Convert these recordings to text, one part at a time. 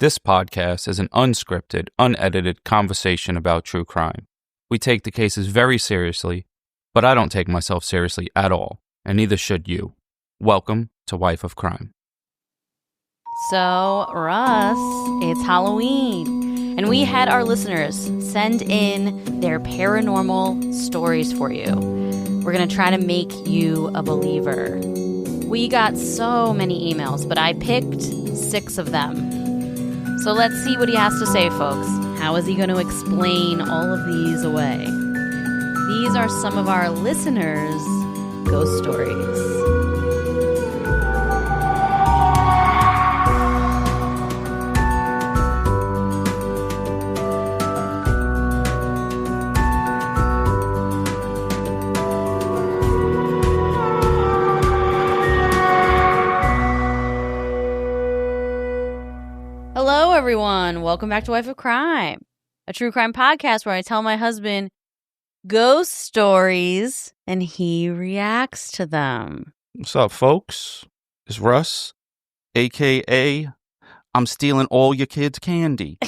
This podcast is an unscripted, unedited conversation about true crime. We take the cases very seriously, but I don't take myself seriously at all, and neither should you. Welcome to Wife of Crime. So, Russ, it's Halloween, and we had our listeners send in their paranormal stories for you. We're going to try to make you a believer. We got so many emails, but I picked 6 of them. So let's see what he has to say, folks. How is he going to explain all of these away? These are some of our listeners' ghost stories. Hello, everyone. Welcome back to Wife of Crime, a true crime podcast where I tell my husband ghost stories and he reacts to them. What's up, folks? It's Russ, a.k.a. I'm stealing all your kids' candy.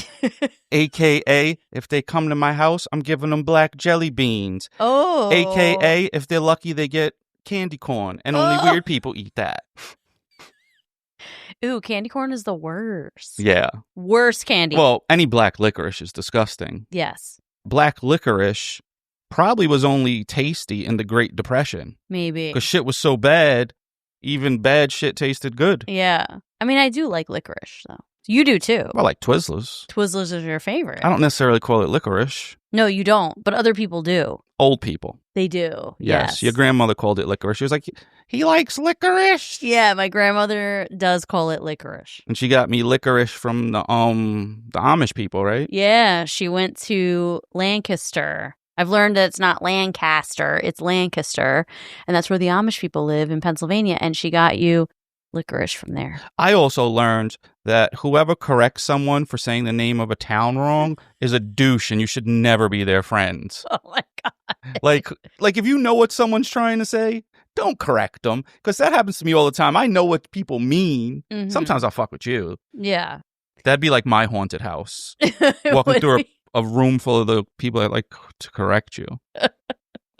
a.k.a. if they come to my house, I'm giving them black jelly beans. Oh. a.k.a. if they're lucky, they get candy corn, and only weird people eat that. Ooh, candy corn is the worst. Yeah. Worst candy. Well, any black licorice is disgusting. Yes. Black licorice probably was only tasty in the Great Depression. Maybe. Because shit was so bad, even bad shit tasted good. Yeah. I mean, I do like licorice, though. You do, too. I like Twizzlers. Twizzlers is your favorite. I don't necessarily call it licorice. No, you don't. But other people do. Old people. They do. Yes. Your grandmother called it licorice. She was like, he likes licorice. Yeah, my grandmother does call it licorice. And she got me licorice from the Amish people, right? Yeah, she went to Lancaster. I've learned that it's not Lancaster, it's Lancaster. And that's where the Amish people live in Pennsylvania. And she got you licorice from there. I also learned that whoever corrects someone for saying the name of a town wrong is a douche and you should never be their friends. Oh my God. Like if you know what someone's trying to say, don't correct them, because that happens to me all the time. I know what people mean. Mm-hmm. Sometimes I'll fuck with you. Yeah. That'd be like my haunted house. Walking through a room full of the people that like to correct you.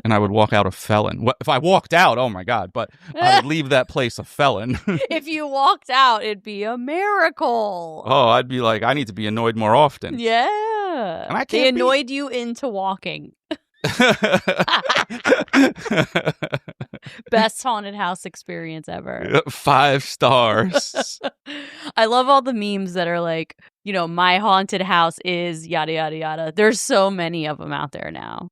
And I would walk out a felon. If I walked out, oh my God, but I would leave that place a felon. If you walked out, it'd be a miracle. Oh, I'd be like, I need to be annoyed more often. Yeah. And I can't They annoyed you into walking. Best haunted house experience ever. 5 stars. I love all the memes that are like, you know, my haunted house is yada, yada, yada. There's so many of them out there now.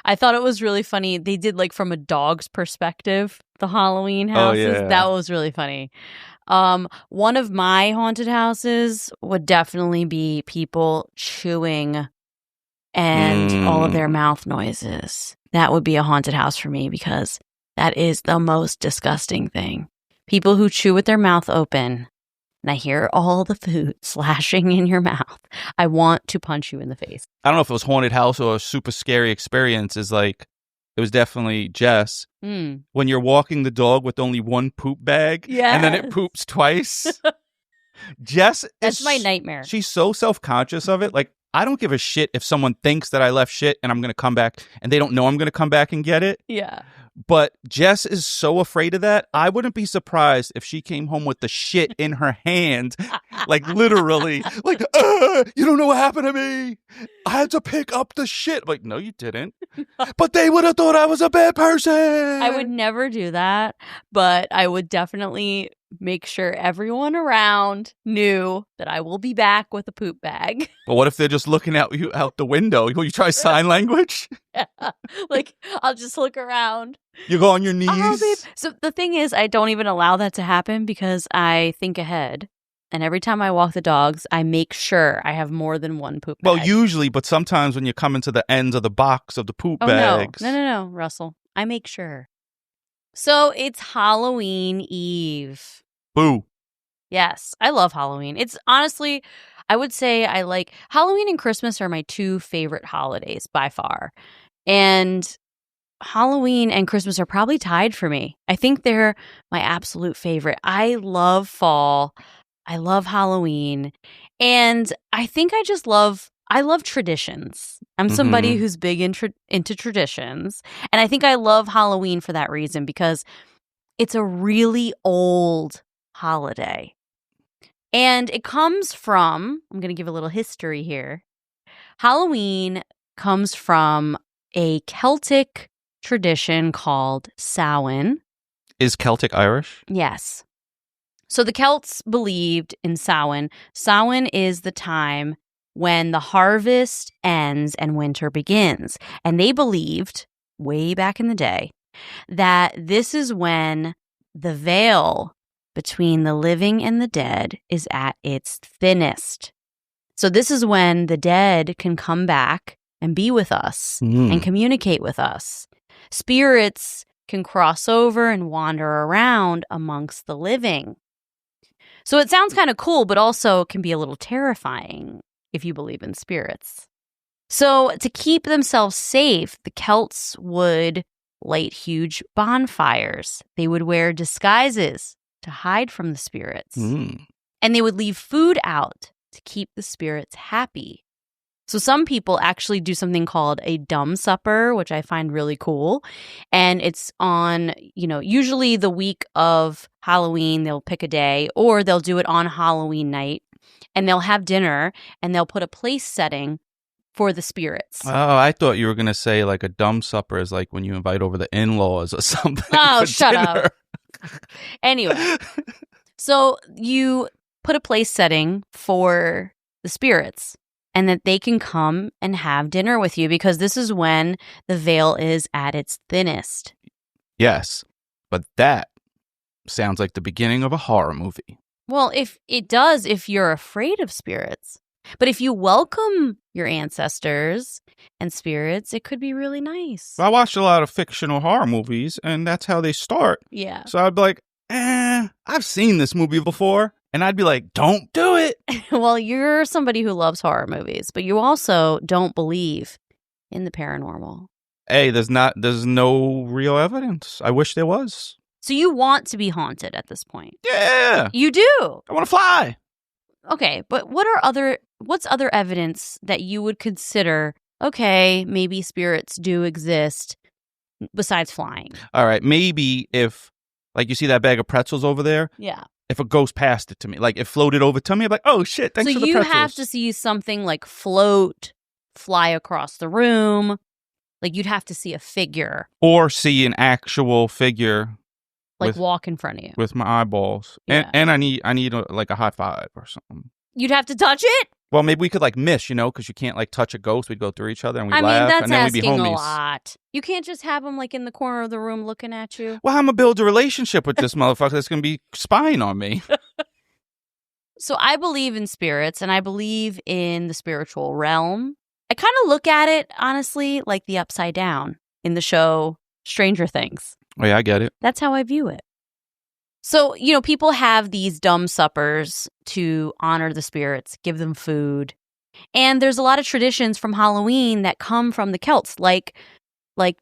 I thought it was really funny. They did like from a dog's perspective, the Halloween houses. Oh, yeah. That was really funny. One of my haunted houses would definitely be people chewing and all of their mouth noises. That would be a haunted house for me because that is the most disgusting thing. People who chew with their mouth open and I hear all the food slashing in your mouth. I want to punch you in the face. I don't know if it was haunted house or a super scary experience. Is like, it was definitely Jess. When you're walking the dog with only one poop bag, and then it poops twice. Jess That's my nightmare. She's so self-conscious of it. Like, I don't give a shit if someone thinks that I left shit and I'm going to come back and they don't know I'm going to come back and get it. Yeah. But Jess is so afraid of that. I wouldn't be surprised if she came home with the shit in her hand, like literally, like, you don't know what happened to me. I had to pick up the shit. Like, no, you didn't. But they would have thought I was a bad person. I would never do that, but I would definitely make sure everyone around knew that I will be back with a poop bag. But what if they're just looking at you out the window? Will you try sign language? Yeah. Like, I'll just look around. You go on your knees. Oh, babe. So the thing is, I don't even allow that to happen because I think ahead. And every time I walk the dogs, I make sure I have more than one poop bag. Well, usually, but sometimes when you come into the ends of the box of the poop bags. No, Russell. I make sure. So it's Halloween Eve. Boo. Yes, I love Halloween. It's honestly, I would say I like Halloween and Christmas are my 2 favorite holidays by far. And Halloween and Christmas are probably tied for me. I think they're my absolute favorite. I love fall. I love Halloween. And I think I love traditions. I'm somebody who's big into traditions. And I think I love Halloween for that reason because it's a really old holiday. And it comes from, I'm going to give a little history here. Halloween comes from a Celtic tradition called Samhain. Is Celtic Irish? Yes. So the Celts believed in Samhain. Samhain is the time when the harvest ends and winter begins. And they believed, way back in the day, that this is when the veil between the living and the dead is at its thinnest. So this is when the dead can come back and be with us and communicate with us. Spirits can cross over and wander around amongst the living. So it sounds kind of cool, but also can be a little terrifying if you believe in spirits. So to keep themselves safe, the Celts would light huge bonfires. They would wear disguises to hide from the spirits. And they would leave food out to keep the spirits happy. So some people actually do something called a dumb supper, which I find really cool. And it's on, usually the week of Halloween, they'll pick a day, or they'll do it on Halloween night. And they'll have dinner, and they'll put a place setting for the spirits. Oh, I thought you were going to say like a dumb supper is like when you invite over the in-laws or something. Oh, shut up. Anyway, so you put a place setting for the spirits and that they can come and have dinner with you because this is when the veil is at its thinnest. Yes, but that sounds like the beginning of a horror movie. Well, if you're afraid of spirits. But if you welcome your ancestors and spirits, it could be really nice. I watched a lot of fictional horror movies, and that's how they start. Yeah. So I'd be like, I've seen this movie before. And I'd be like, don't do it. Well, you're somebody who loves horror movies, but you also don't believe in the paranormal. Hey, there's no real evidence. I wish there was. So you want to be haunted at this point? Yeah. You do? I want to fly. Okay, but what's other evidence that you would consider, okay, maybe spirits do exist besides flying? All right, maybe if, like, you see that bag of pretzels over there? Yeah. If a ghost passed it to me, like it floated over to me, I'm like, oh shit, thanks for the pretzels. So you have to see something like float, fly across the room. Like you'd have to see a figure. Or see an actual figure. Like walk in front of you. With my eyeballs. Yeah. And I need like a high five or something. You'd have to touch it? Well, maybe we could like miss, because you can't like touch a ghost. We'd go through each other and we'd laugh and then we'd be homies. A lot. You can't just have them like in the corner of the room looking at you. Well, I'm going to build a relationship with this motherfucker that's going to be spying on me. So I believe in spirits and I believe in the spiritual realm. I kind of look at it, honestly, like the Upside Down in the show Stranger Things. Oh, yeah, I get it. That's how I view it. So, people have these dumb suppers to honor the spirits, give them food. And there's a lot of traditions from Halloween that come from the Celts, like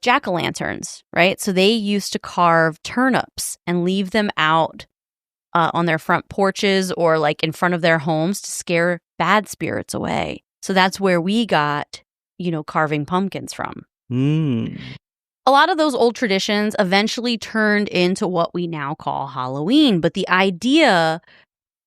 jack-o'-lanterns, right? So they used to carve turnips and leave them out on their front porches or like in front of their homes to scare bad spirits away. So that's where we got, carving pumpkins from. A lot of those old traditions eventually turned into what we now call Halloween, but the idea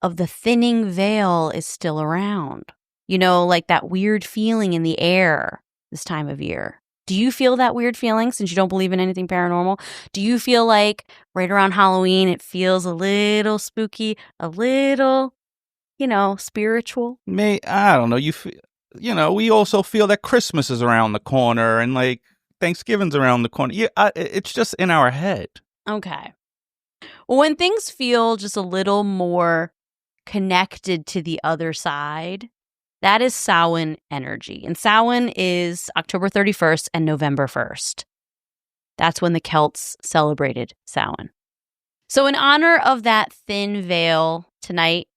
of the thinning veil is still around. Like that weird feeling in the air this time of year. Do you feel that weird feeling since you don't believe in anything paranormal? Do you feel like right around Halloween it feels a little spooky, a little, spiritual? I don't know. We also feel that Christmas is around the corner and like Thanksgiving's around the corner. Yeah, it's just in our head. Okay. Well, when things feel just a little more connected to the other side, that is Samhain energy. And Samhain is October 31st and November 1st. That's when the Celts celebrated Samhain. So in honor of that thin veil tonight,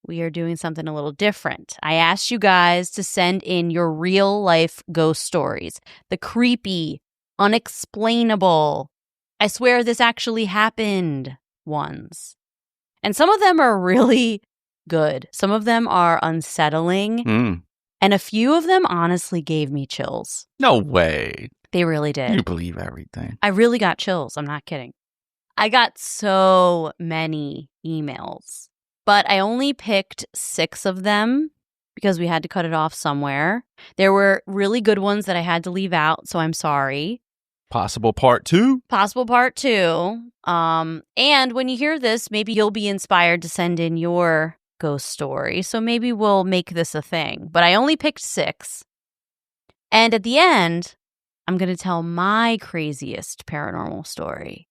we are doing something a little different. I asked you guys to send in your real life ghost stories, the creepy, unexplainable, I swear this actually happened ones. And some of them are really good. Some of them are unsettling. Mm. And a few of them honestly gave me chills. No way. They really did. You believe everything. I really got chills. I'm not kidding. I got so many emails, but I only picked 6 of them because we had to cut it off somewhere. There were really good ones that I had to leave out, so I'm sorry. Possible part 2? Possible part 2. And when you hear this, maybe you'll be inspired to send in your ghost story. So maybe we'll make this a thing. But I only picked 6. And at the end, I'm going to tell my craziest paranormal story.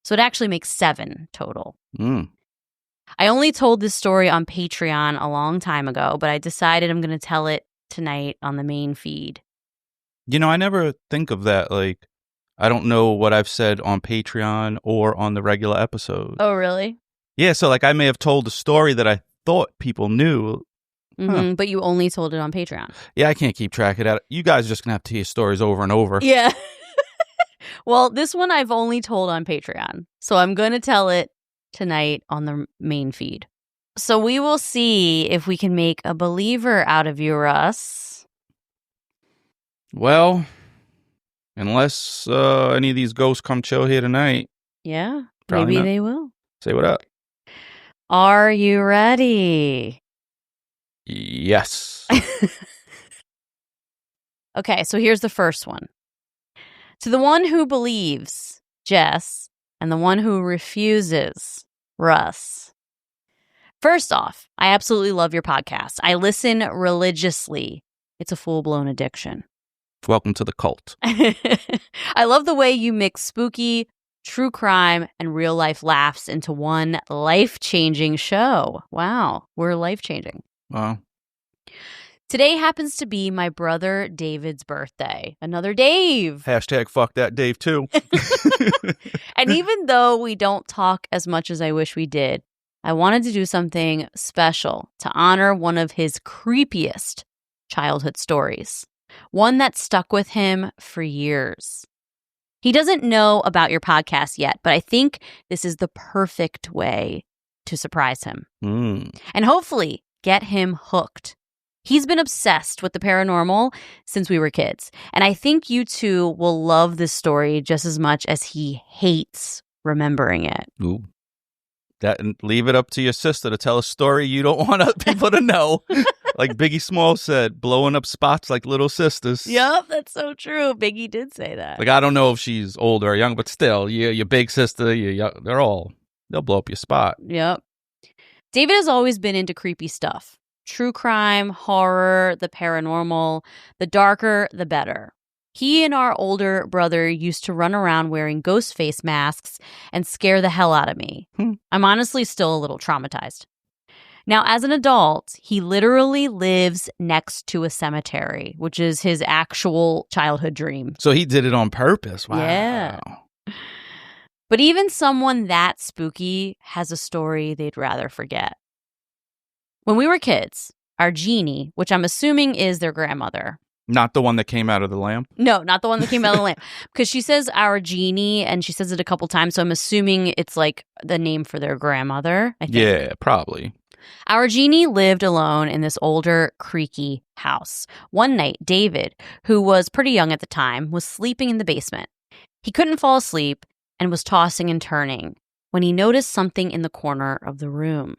So it actually makes 7 total. Mm. I only told this story on Patreon a long time ago, but I decided I'm going to tell it tonight on the main feed. You know, I never think of that. Like, I don't know what I've said on Patreon or on the regular episode. Oh, really? Yeah, so like I may have told a story that I thought people knew. Mm-hmm, but you only told it on Patreon. Yeah, I can't keep track of that. You guys are just going to have to hear stories over and over. Yeah. Well, this one I've only told on Patreon. So I'm going to tell it tonight on the main feed. So we will see if we can make a believer out of you, Russ. Well, unless any of these ghosts come chill here tonight. Yeah, Probably maybe not. they will. Say what up. Are you ready? Yes. Okay, so here's the first one. To the one who believes, Jess, and the one who refuses, Russ. First off, I absolutely love your podcast. I listen religiously. It's a full-blown addiction. Welcome to the cult. I love the way you mix spooky, true crime, and real-life laughs into one life-changing show. Wow, we're life-changing. Well, Today happens to be my brother David's birthday. Another Dave. hashtag fuck that Dave too. And even though we don't talk as much as I wish we did, I wanted to do something special to honor one of his creepiest childhood stories. One that stuck with him for years. He doesn't know about your podcast yet, but I think this is the perfect way to surprise him. And hopefully get him hooked. He's been obsessed with the paranormal since we were kids. And I think you two will love this story just as much as he hates remembering it. Ooh. That, and leave it up to your sister to tell a story you don't want other people to know. Like Biggie Smalls said, blowing up spots like little sisters. Yep, that's so true. Biggie did say that. Like, I don't know if she's old or young, but still, your big sister, they'll blow up your spot. Yep. David has always been into creepy stuff. True crime, horror, the paranormal. The darker, the better. He and our older brother used to run around wearing ghost face masks and scare the hell out of me. I'm honestly still a little traumatized. Now, as an adult, he literally lives next to a cemetery, which is his actual childhood dream. So he did it on purpose. Wow. Yeah. But even someone that spooky has a story they'd rather forget. When we were kids, our genie, which I'm assuming is their grandmother. Not the one that came out of the lamp? No, not the one that came out of the lamp. Because she says our genie, and she says it a couple times, so I'm assuming it's like the name for their grandmother, I think. Yeah, probably. Our genie lived alone in this older, creaky house. One night, David, who was pretty young at the time, was sleeping in the basement. He couldn't fall asleep and was tossing and turning when he noticed something in the corner of the room.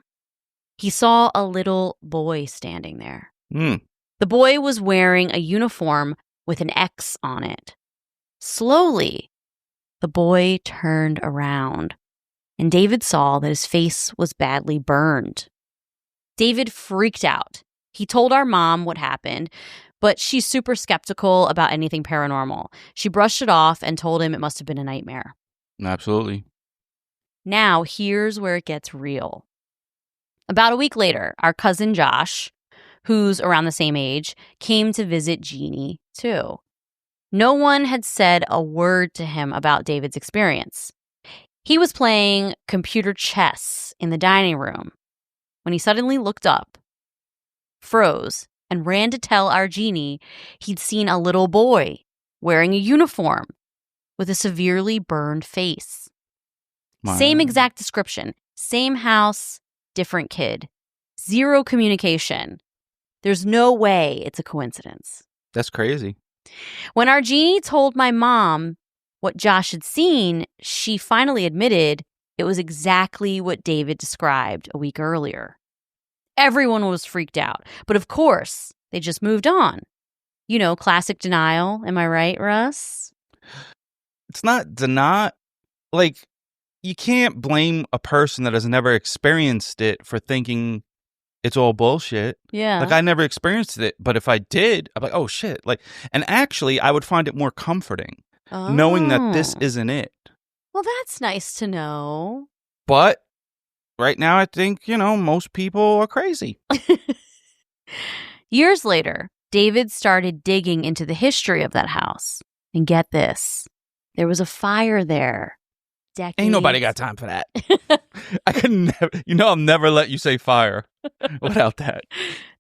He saw a little boy standing there. The boy was wearing a uniform with an X on it. Slowly, the boy turned around, and David saw that his face was badly burned. David freaked out. He told our mom what happened, but she's super skeptical about anything paranormal. She brushed it off and told him it must have been a nightmare. Absolutely. Now, here's where it gets real. About a week later, our cousin Josh, who's around the same age, came to visit Jeannie, too. No one had said a word to him about David's experience. He was playing computer chess in the dining room when he suddenly looked up, froze, and ran to tell our Jeannie he'd seen a little boy wearing a uniform with a severely burned face. Wow. Same exact description, same house, different kid. Zero communication. There's no way it's a coincidence. That's crazy. When our genie told my mom what Josh had seen, she finally admitted it was exactly what David described a week earlier. Everyone was freaked out, but of course, they just moved on. You know, classic denial. Am I right, Russ? It's not deny. Like, you can't blame a person that has never experienced it for thinking it's all bullshit. Yeah. Like, I never experienced it, but if I did, I'm like, oh shit. Like, and actually, I would find it more comforting knowing that this isn't it. Well, that's nice to know. But right now, I think, most people are crazy. Years later, David started digging into the history of that house. And get this, there was a fire there. Decades. Ain't nobody got time for that. I could never, I'll never let you say fire without that.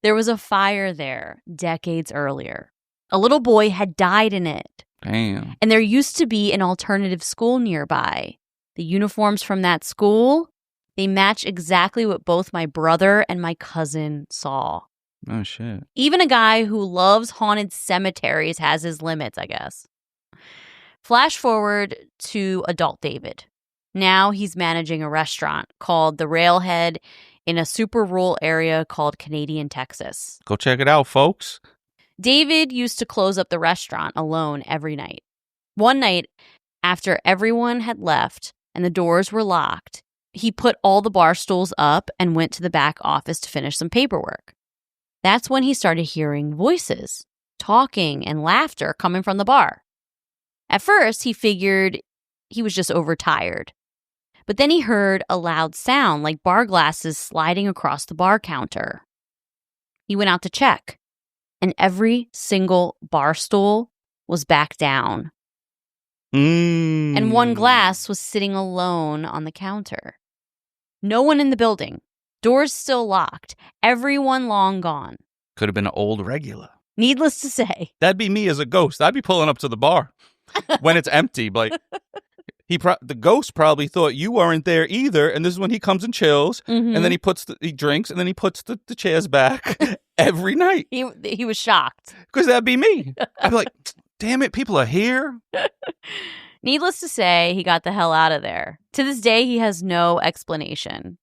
There was a fire there decades earlier. A little boy had died in it. Damn. And there used to be an alternative school nearby. The uniforms from that school, they match exactly what both my brother and my cousin saw. Oh, shit. Even a guy who loves haunted cemeteries has his limits, I guess. Flash forward to adult David. Now he's managing a restaurant called The Railhead in a super rural area called Canadian, Texas. Go check it out, folks. David used to close up the restaurant alone every night. One night, after everyone had left and the doors were locked, he put all the bar stools up and went to the back office to finish some paperwork. That's when he started hearing voices, talking and laughter coming from the bar. At first, he figured he was just overtired. But then he heard a loud sound like bar glasses sliding across the bar counter. He went out to check, and every single bar stool was back down. And one glass was sitting alone on the counter. No one in the building. Doors still locked. Everyone long gone. Could have been an old regular. Needless to say. That'd be me as a ghost. I'd be pulling up to the bar when it's empty. Like, the ghost probably thought you weren't there either, and this is when he comes and chills, and then he drinks, and then he puts the chairs back every night. He was shocked. Because that'd be me. I'd be like, damn it, people are here. Needless to say, he got the hell out of there. To this day, he has no explanation.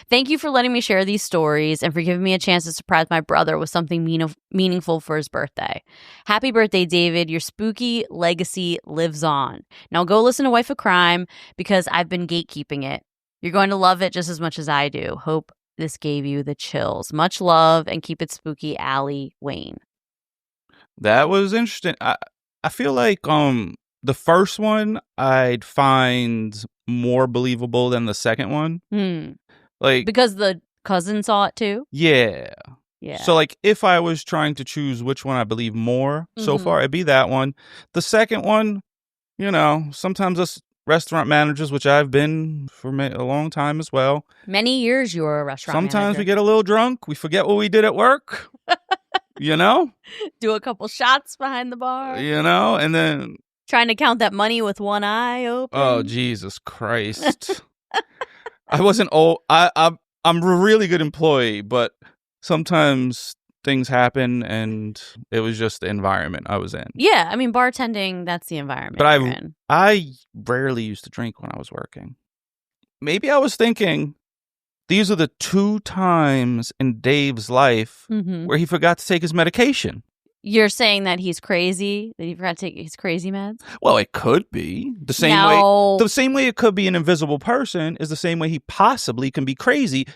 Thank you for letting me share these stories and for giving me a chance to surprise my brother with something meaningful for his birthday. Happy birthday, David. Your spooky legacy lives on. Now go listen to Wife of Crime because I've been gatekeeping it. You're going to love it just as much as I do. Hope this gave you the chills. Much love and keep it spooky, Allie Wayne. That was interesting. I feel like the first one I'd find more believable than the second one. Like, because the cousin saw it too? Yeah. Yeah. So, like, if I was trying to choose which one I believe more so far, it'd be that one. The second one, sometimes us restaurant managers, which I've been for a long time as well. Many years you were a restaurant Sometimes manager. we get a little drunk. We forget what we did at work. Do a couple shots behind the bar. And then... Trying to count that money with one eye open. Oh, Jesus Christ. I wasn't old. I'm a really good employee, but sometimes things happen, and it was just the environment I was in. Yeah, I mean, bartending, that's the environment But you're in. I rarely used to drink when I was working. Maybe I was thinking, these are the 2 times in Dave's life where he forgot to take his medication. You're saying that he's crazy? That he forgot to take his crazy meds? Well, it could be. The same way it could be an invisible person is the same way he possibly can be crazy.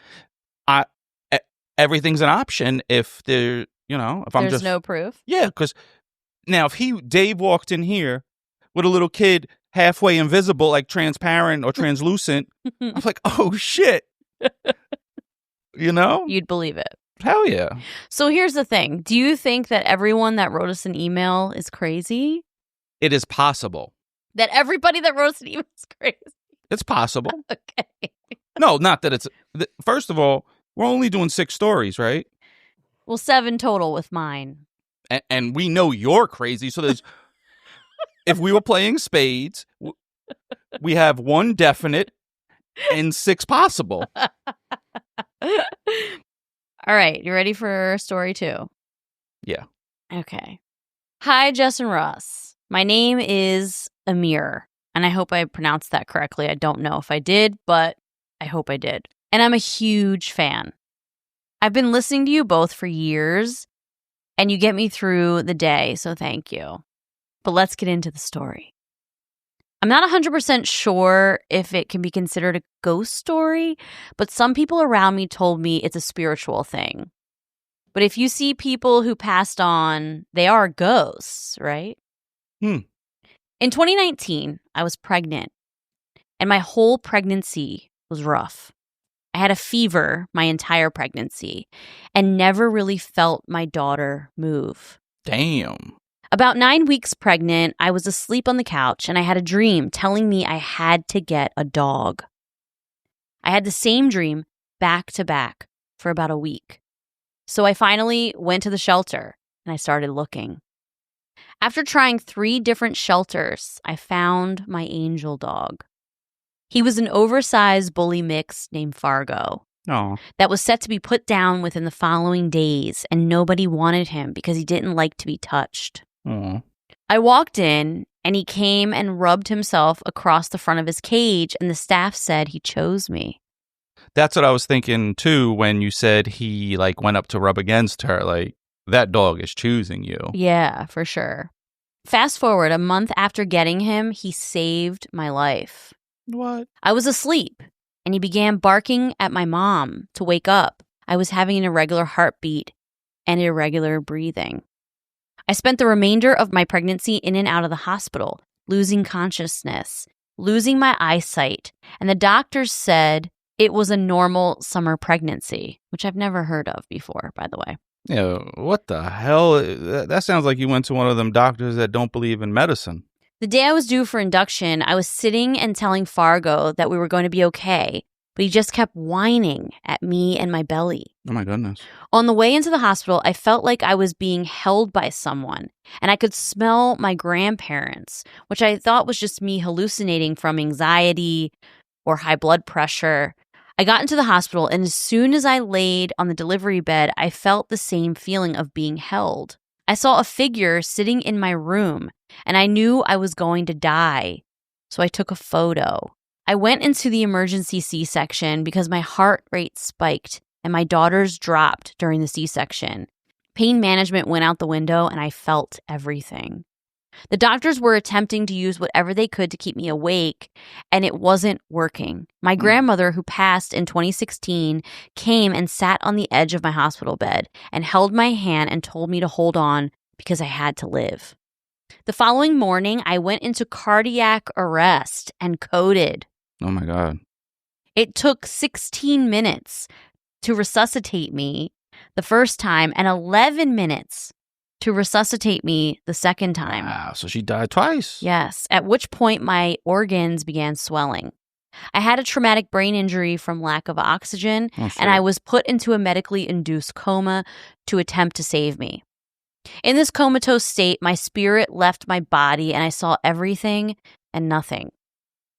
Everything's an option if there, if I'm There's no proof? Yeah, because now if Dave walked in here with a little kid halfway invisible, like transparent or translucent, I'm like, oh shit. You'd believe it. Hell yeah. So here's the thing. Do you think that everyone that wrote us an email is crazy? It is possible. That everybody that wrote us an email is crazy? It's possible. Okay. No, not that it's... First of all, we're only doing 6 stories, right? Well, 7 total with mine. And we know you're crazy, so there's... If we were playing spades, we have 1 definite and 6 possible. All right. You ready for story 2? Yeah. Okay. Hi, Jess and Ross. My name is Amir, and I hope I pronounced that correctly. I don't know if I did, but I hope I did. And I'm a huge fan. I've been listening to you both for years, and you get me through the day, so thank you. But let's get into the story. I'm not 100% sure if it can be considered a ghost story, but some people around me told me it's a spiritual thing. But if you see people who passed on, they are ghosts, right? In 2019, I was pregnant, and my whole pregnancy was rough. I had a fever my entire pregnancy and never really felt my daughter move. Damn. About 9 weeks pregnant, I was asleep on the couch and I had a dream telling me I had to get a dog. I had the same dream back to back for about a week. So I finally went to the shelter and I started looking. After trying 3 different shelters, I found my angel dog. He was an oversized bully mix named Fargo that was set to be put down within the following days, and nobody wanted him because he didn't like to be touched. Aww. I walked in, and he came and rubbed himself across the front of his cage, and the staff said he chose me. That's what I was thinking, too, when you said he, went up to rub against her. That dog is choosing you. Yeah, for sure. Fast forward, a month after getting him, he saved my life. What? I was asleep, and he began barking at my mom to wake up. I was having an irregular heartbeat and irregular breathing. I spent the remainder of my pregnancy in and out of the hospital, losing consciousness, losing my eyesight, and the doctors said it was a normal summer pregnancy, which I've never heard of before, by the way. Yeah, what the hell? That sounds like you went to one of them doctors that don't believe in medicine. The day I was due for induction, I was sitting and telling Fargo that we were going to be okay, but he just kept whining at me and my belly. Oh, my goodness. On the way into the hospital, I felt like I was being held by someone, and I could smell my grandparents, which I thought was just me hallucinating from anxiety or high blood pressure. I got into the hospital, and as soon as I laid on the delivery bed, I felt the same feeling of being held. I saw a figure sitting in my room, and I knew I was going to die, so I took a photo. I went into the emergency C-section because my heart rate spiked and my daughter's dropped during the C-section. Pain management went out the window, and I felt everything. The doctors were attempting to use whatever they could to keep me awake, and it wasn't working. My grandmother, who passed in 2016, came and sat on the edge of my hospital bed and held my hand and told me to hold on because I had to live. The following morning, I went into cardiac arrest and coded. Oh, my God. It took 16 minutes to resuscitate me the first time and 11 minutes to resuscitate me the second time. Wow, so she died twice. Yes, at which point my organs began swelling. I had a traumatic brain injury from lack of oxygen, and I was put into a medically induced coma to attempt to save me. In this comatose state, my spirit left my body, and I saw everything and nothing.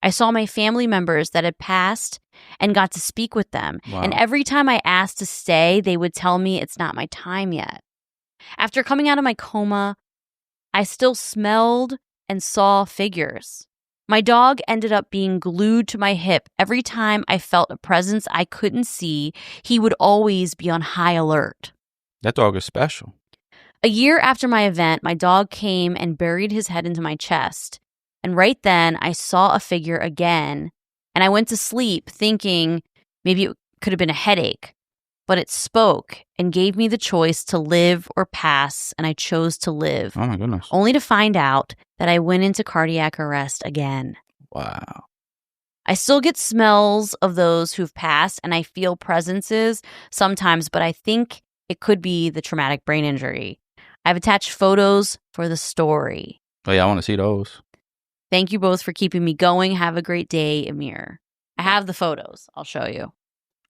I saw my family members that had passed and got to speak with them. Wow. And every time I asked to stay, they would tell me it's not my time yet. After coming out of my coma, I still smelled and saw figures. My dog ended up being glued to my hip. Every time I felt a presence I couldn't see, he would always be on high alert. That dog is special. A year after my event, my dog came and buried his head into my chest. And right then, I saw a figure again, and I went to sleep thinking maybe it could have been a headache. But it spoke and gave me the choice to live or pass, and I chose to live. Oh, my goodness. Only to find out that I went into cardiac arrest again. Wow. I still get smells of those who've passed, and I feel presences sometimes, but I think it could be the traumatic brain injury. I've attached photos for the story. Oh, yeah, I want to see those. Thank you both for keeping me going. Have a great day, Amir. I have the photos. I'll show you.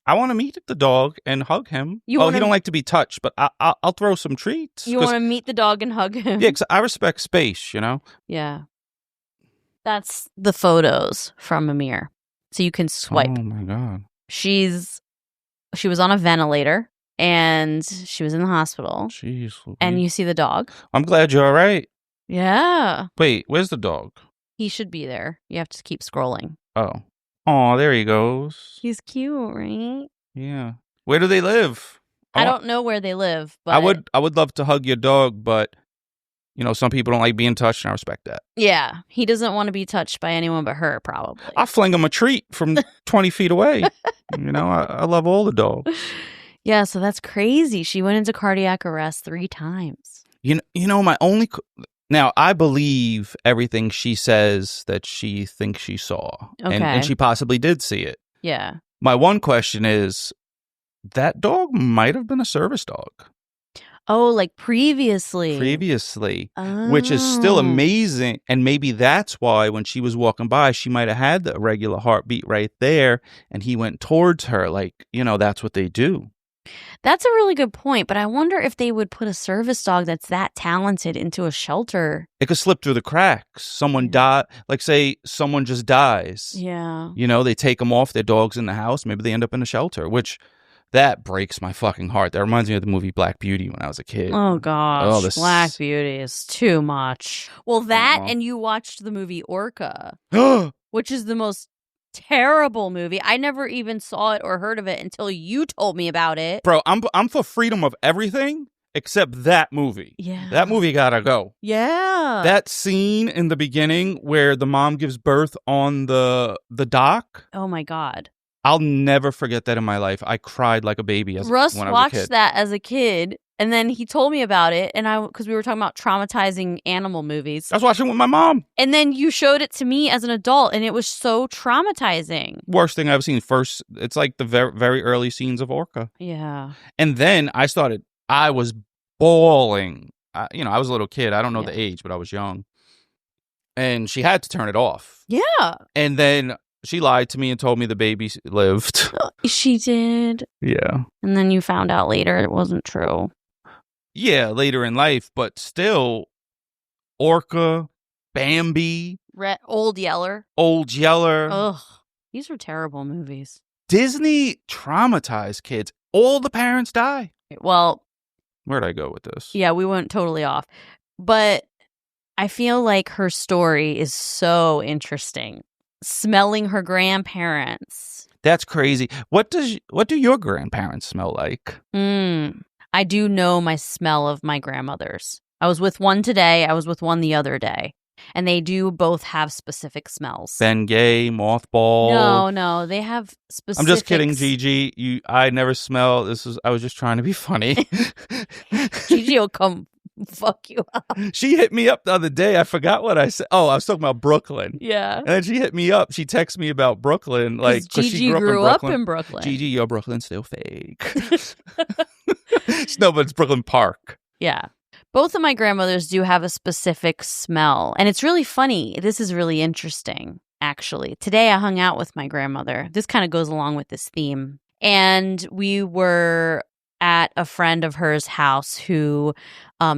I want to meet the dog and hug him. He don't like to be touched, but I'll throw some treats. You want to meet the dog and hug him? Yeah, because I respect space, you know? Yeah. That's the photos from Amir. So you can swipe. Oh, my God. She was on a ventilator and she was in the hospital. Jeez. And you see the dog? I'm glad you're all right. Yeah. Wait, where's the dog? He should be there. You have to keep scrolling. Oh, there he goes. He's cute, right? Yeah. Where do they live? I don't know where they live, but I would love to hug your dog, but some people don't like being touched, and I respect that. Yeah, he doesn't want to be touched by anyone but her, probably. I'll fling him a treat from 20 feet away. I love all the dogs. Yeah, so that's crazy. She went into cardiac arrest 3 times. My only... Now, I believe everything she says that she thinks she saw. Okay. And she possibly did see it. Yeah. My one question is, that dog might have been a service dog. Oh, like previously. Which is still amazing. And maybe that's why when she was walking by, she might have had the regular heartbeat right there. And he went towards her. That's what they do. That's a really good point. But I wonder if they would put a service dog that's that talented into a shelter. It could slip through the cracks. Someone die, like say someone just dies. Yeah. They take them off, their dog's in the house. Maybe they end up in a shelter, which... That breaks my fucking heart. That reminds me of the movie Black Beauty when I was a kid. Oh, gosh. Black Beauty is too much. Well, that and you watched the movie Orca, which is the most terrible movie. I never even saw it or heard of it until you told me about it. Bro, I'm for freedom of everything except that movie. Yeah. That movie gotta go. Yeah. That scene in the beginning where the mom gives birth on the dock. Oh, my God. I'll never forget that in my life. I cried like a baby when I was a kid. Russ watched that as a kid, and then he told me about it, and because we were talking about traumatizing animal movies. I was watching it with my mom. And then you showed it to me as an adult, and it was so traumatizing. Worst thing I've seen. First, it's like the very, very early scenes of Orca. Yeah. And then I was bawling. I was a little kid. I don't know the age, but I was young. And she had to turn it off. Yeah. And then... She lied to me and told me the baby lived. She did. Yeah. And then you found out later it wasn't true. Yeah, later in life, but still, Orca, Bambi. Old Yeller. Ugh. These were terrible movies. Disney traumatized kids. All the parents die. Well. Where'd I go with this? Yeah, we went totally off. But I feel like her story is so interesting. Smelling her grandparents. That's crazy. What do your grandparents smell like? I do know my smell of my grandmothers. I was with one today. I was with one the other day. And they do both have specific smells. Bengay, mothball. No, they have specific. I'm just kidding, Gigi. I never smell. I was just trying to be funny. Gigi will come fuck you up. She hit me up the other day. I forgot what I said. Oh, I was talking about Brooklyn. Yeah. And then she hit me up. She texted me about Brooklyn. Like, Gigi she grew up in Brooklyn. Gigi, your Brooklyn's still fake. No, but it's Brooklyn Park. Yeah. Both of my grandmothers do have a specific smell. And it's really funny. This is really interesting, actually. Today I hung out with my grandmother. This kind of goes along with this theme. And we were at a friend of hers' house who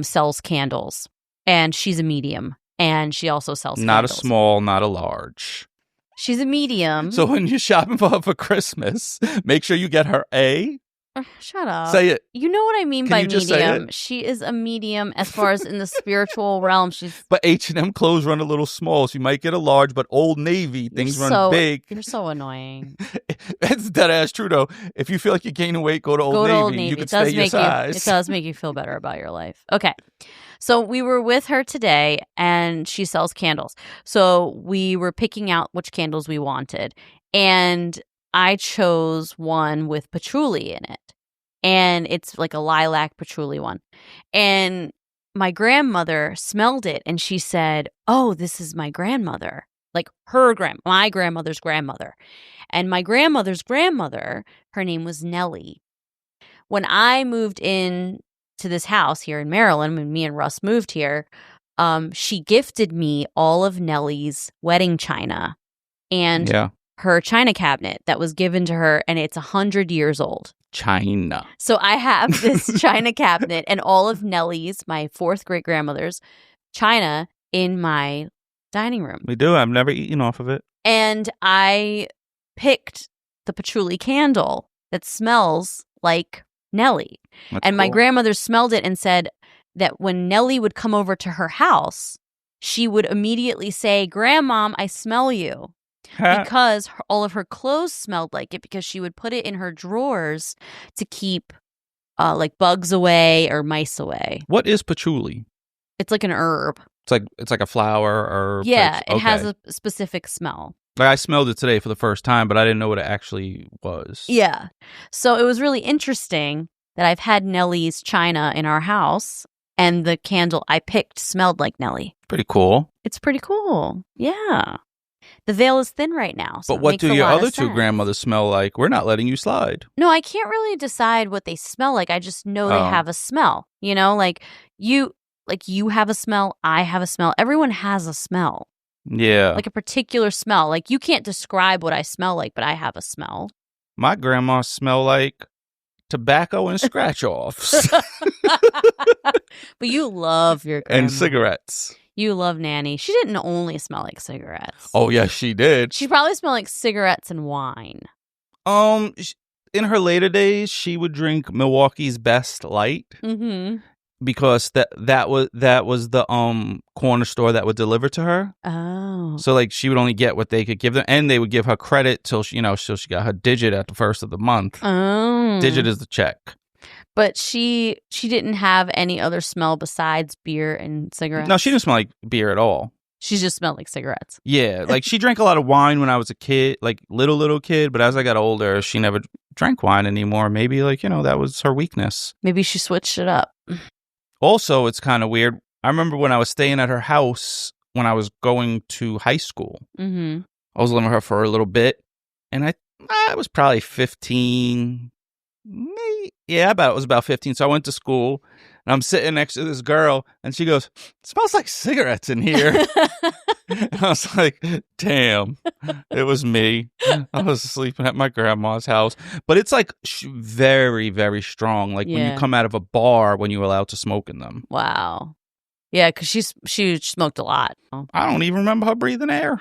sells candles. And she's a medium. And she also sells not candles. Not a small, not a large. She's a medium. So when you're shopping for her for Christmas, make sure you get her a... Shut up. Say it. You know what I mean by just say medium. it? She is a medium as far as in the spiritual realm. She's. But H&M clothes run a little small, so you might get a large, but Old Navy, things run big. You're so annoying. That's dead ass true, though. If you feel like you're gaining weight, go to Old Navy. You can stay your size. It does make you feel better about your life. Okay. So we were with her today, and she sells candles. So we were picking out which candles we wanted. And I chose one with patchouli in it. And it's like a lilac patchouli one. And my grandmother smelled it and she said, "Oh, this is my grandmother." Like my grandmother's grandmother. And my grandmother's grandmother, her name was Nellie. When I moved in to this house here in Maryland, when me and Russ moved here, she gifted me all of Nellie's wedding china and her china cabinet that was given to her, and it's 100 years old. China. So I have this china cabinet and all of Nellie's, my fourth great grandmother's china in my dining room. We do. I've never eaten off of it. And I picked the patchouli candle that smells like Nellie. That's And my cool. grandmother smelled it and said that when Nellie would come over to her house, she would immediately say, "Grandmom, I smell you." Because all of her clothes smelled like it, because she would put it in her drawers to keep like bugs away or mice away. What is patchouli? It's like an herb. It's like a flower or Yeah, it has okay. a specific smell. Like, I smelled it today for the first time, but I didn't know what it actually was. Yeah. So it was really interesting that I've had Nellie's china in our house, and the candle I picked smelled like Nellie. Pretty cool. It's pretty cool. Yeah. The veil is thin right now. So But what do your other two grandmothers smell like? We're not letting you slide. No, I can't really decide what they smell like. I just know they have a smell. You know, like you have a smell, I have a smell. Everyone has a smell. Yeah. Like a particular smell. Like you can't describe what I smell like, but I have a smell. My grandma smell like tobacco and scratch-offs. But you love your grandma. And cigarettes. You love Nanny. She didn't only smell like cigarettes. Oh, yes, she did. She probably smelled like cigarettes and wine. In her later days, she would drink Milwaukee's Best Light. Mm-hmm. Because that was the corner store that would deliver to her. Oh. So like she would only get what they could give them, and they would give her credit till she got her digit at the first of the month. Oh. Digit is the check. But she didn't have any other smell besides beer and cigarettes. No, she didn't smell like beer at all. She just smelled like cigarettes. Yeah, like she drank a lot of wine when I was a kid, like little kid. But as I got older, she never drank wine anymore. Maybe that was her weakness. Maybe she switched it up. Also, it's kind of weird. I remember when I was staying at her house when I was going to high school. Mm-hmm. I was living with her for a little bit, and I was probably 15. It was about 15. So I went to school, and I'm sitting next to this girl, and she goes, "It smells like cigarettes in here." And I was like, damn, it was me. I was sleeping at my grandma's house. But it's like very, very strong. Like when you come out of a bar when you're allowed to smoke in them. Wow. Yeah, because she smoked a lot. I don't even remember her breathing air.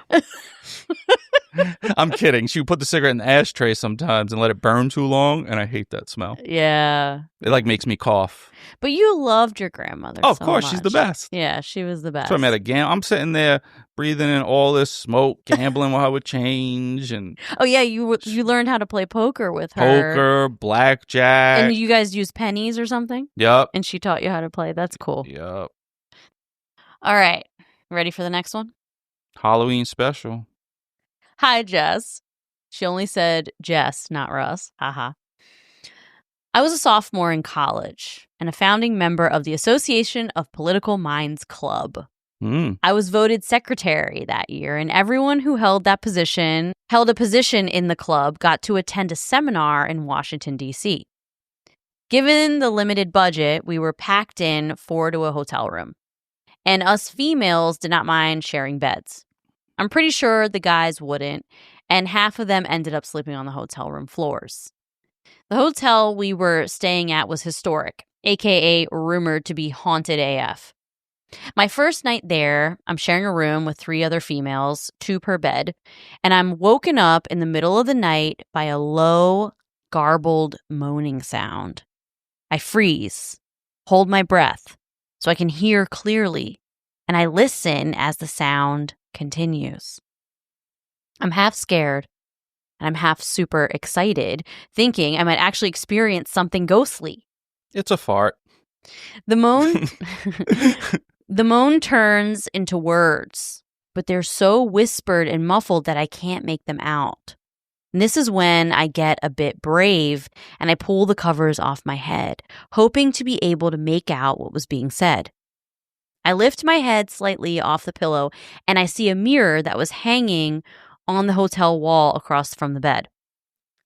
I'm kidding. She would put the cigarette in the ashtray sometimes and let it burn too long, and I hate that smell. Yeah. It like makes me cough. But you loved your grandmother. Oh, of course, she's the best. Yeah, she was the best. So I'm sitting there breathing in all this smoke, gambling while I would change, and oh yeah, you learned how to play poker with her. Poker, blackjack, and you guys used pennies or something. Yep. And she taught you how to play. That's cool. Yep. All right, ready for the next one? Halloween special. Hi, Jess. She only said Jess, not Russ. Haha. I was a sophomore in college and a founding member of the Association of Political Minds Club. I was voted secretary that year, and everyone who held a position in the club got to attend a seminar in Washington, D.C. Given the limited budget, we were packed in 4 to a hotel room, and us females did not mind sharing beds. I'm pretty sure the guys wouldn't, and half of them ended up sleeping on the hotel room floors. The hotel we were staying at was historic, aka rumored to be haunted AF. My first night there, I'm sharing a room with 3 other females, 2 per bed, and I'm woken up in the middle of the night by a low, garbled moaning sound. I freeze, hold my breath, so I can hear clearly, and I listen as the sound continues. I'm half scared, and I'm half super excited, thinking I might actually experience something ghostly. It's a fart. The moan turns into words, but they're so whispered and muffled that I can't make them out. And this is when I get a bit brave and I pull the covers off my head, hoping to be able to make out what was being said. I lift my head slightly off the pillow and I see a mirror that was hanging on the hotel wall across from the bed.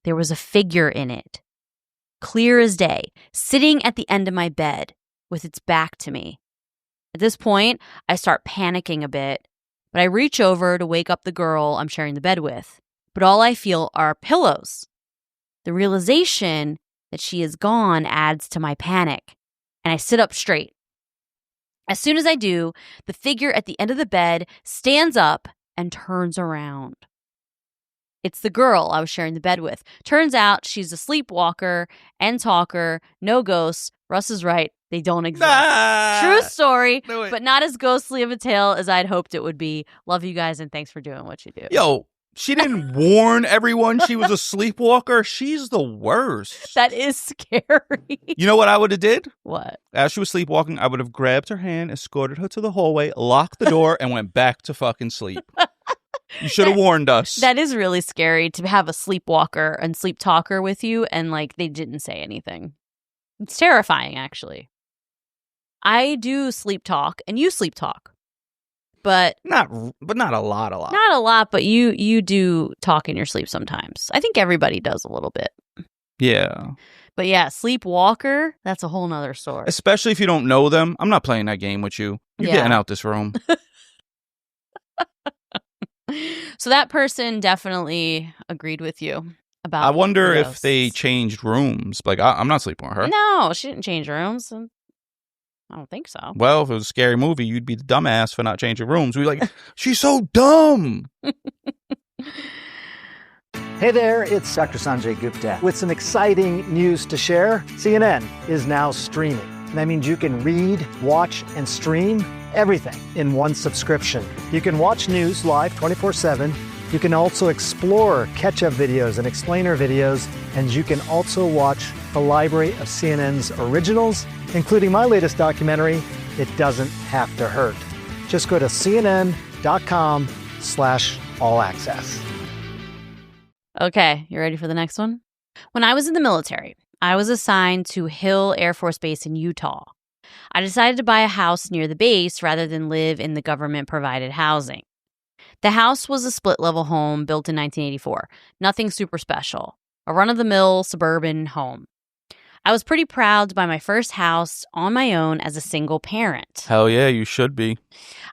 There was a figure in it, clear as day, sitting at the end of my bed with its back to me. At this point, I start panicking a bit, but I reach over to wake up the girl I'm sharing the bed with. But all I feel are pillows. The realization that she is gone adds to my panic, and I sit up straight. As soon as I do, the figure at the end of the bed stands up and turns around. It's the girl I was sharing the bed with. Turns out she's a sleepwalker and talker. No ghosts. Russ is right. They don't exist. True story, but not as ghostly of a tale as I'd hoped it would be. Love you guys, and thanks for doing what you do. Yo, she didn't warn everyone she was a sleepwalker. She's the worst. That is scary. You know what I would have did? What? As she was sleepwalking, I would have grabbed her hand, escorted her to the hallway, locked the door, and went back to fucking sleep. You should have warned us. That is really scary to have a sleepwalker and sleep talker with you, and like they didn't say anything. It's terrifying, actually. I do sleep talk, and you sleep talk, but not a lot. Not a lot, but you do talk in your sleep sometimes. I think everybody does a little bit. Yeah. But yeah, sleepwalker, that's a whole nother story. Especially if you don't know them. I'm not playing that game with you. You're getting out this room. So that person definitely agreed with you about. I wonder if they changed rooms. Like, I'm not sleeping with her. No, she didn't change rooms. I don't think so. Well, if it was a scary movie, you'd be the dumbass for not changing rooms. We'd be like, she's so dumb. Hey there, it's Dr. Sanjay Gupta with some exciting news to share. CNN is now streaming. That means you can read, watch, and stream everything in one subscription. You can watch news live 24/7. You can also explore catch-up videos and explainer videos. And you can also watch the library of CNN's originals, including my latest documentary, It Doesn't Have to Hurt. Just go to cnn.com/all-access. Okay, you ready for the next one? When I was in the military, I was assigned to Hill Air Force Base in Utah. I decided to buy a house near the base rather than live in the government-provided housing. The house was a split-level home built in 1984. Nothing super special. A run-of-the-mill suburban home. I was pretty proud to buy my first house on my own as a single parent. Hell yeah, you should be.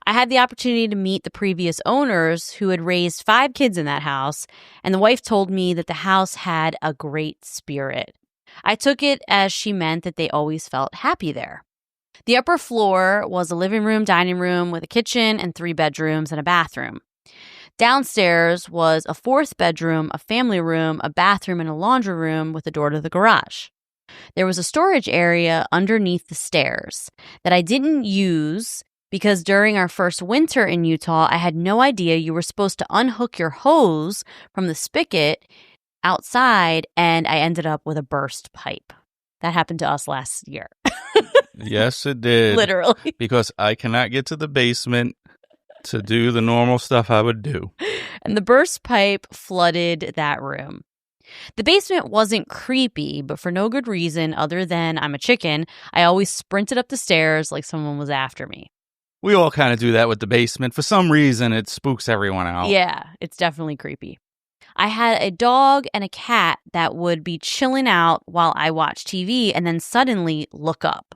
I had the opportunity to meet the previous owners who had raised 5 kids in that house, and the wife told me that the house had a great spirit. I took it as she meant that they always felt happy there. The upper floor was a living room, dining room with a kitchen and 3 bedrooms and a bathroom. Downstairs was a 4th bedroom, a family room, a bathroom, and a laundry room with a door to the garage. There was a storage area underneath the stairs that I didn't use because during our first winter in Utah, I had no idea you were supposed to unhook your hose from the spigot outside, and I ended up with a burst pipe. That happened to us last year. Yes, it did. Literally. Because I cannot get to the basement to do the normal stuff I would do. And the burst pipe flooded that room. The basement wasn't creepy, but for no good reason other than I'm a chicken, I always sprinted up the stairs like someone was after me. We all kind of do that with the basement. For some reason, it spooks everyone out. Yeah, it's definitely creepy. I had a dog and a cat that would be chilling out while I watched TV and then suddenly look up.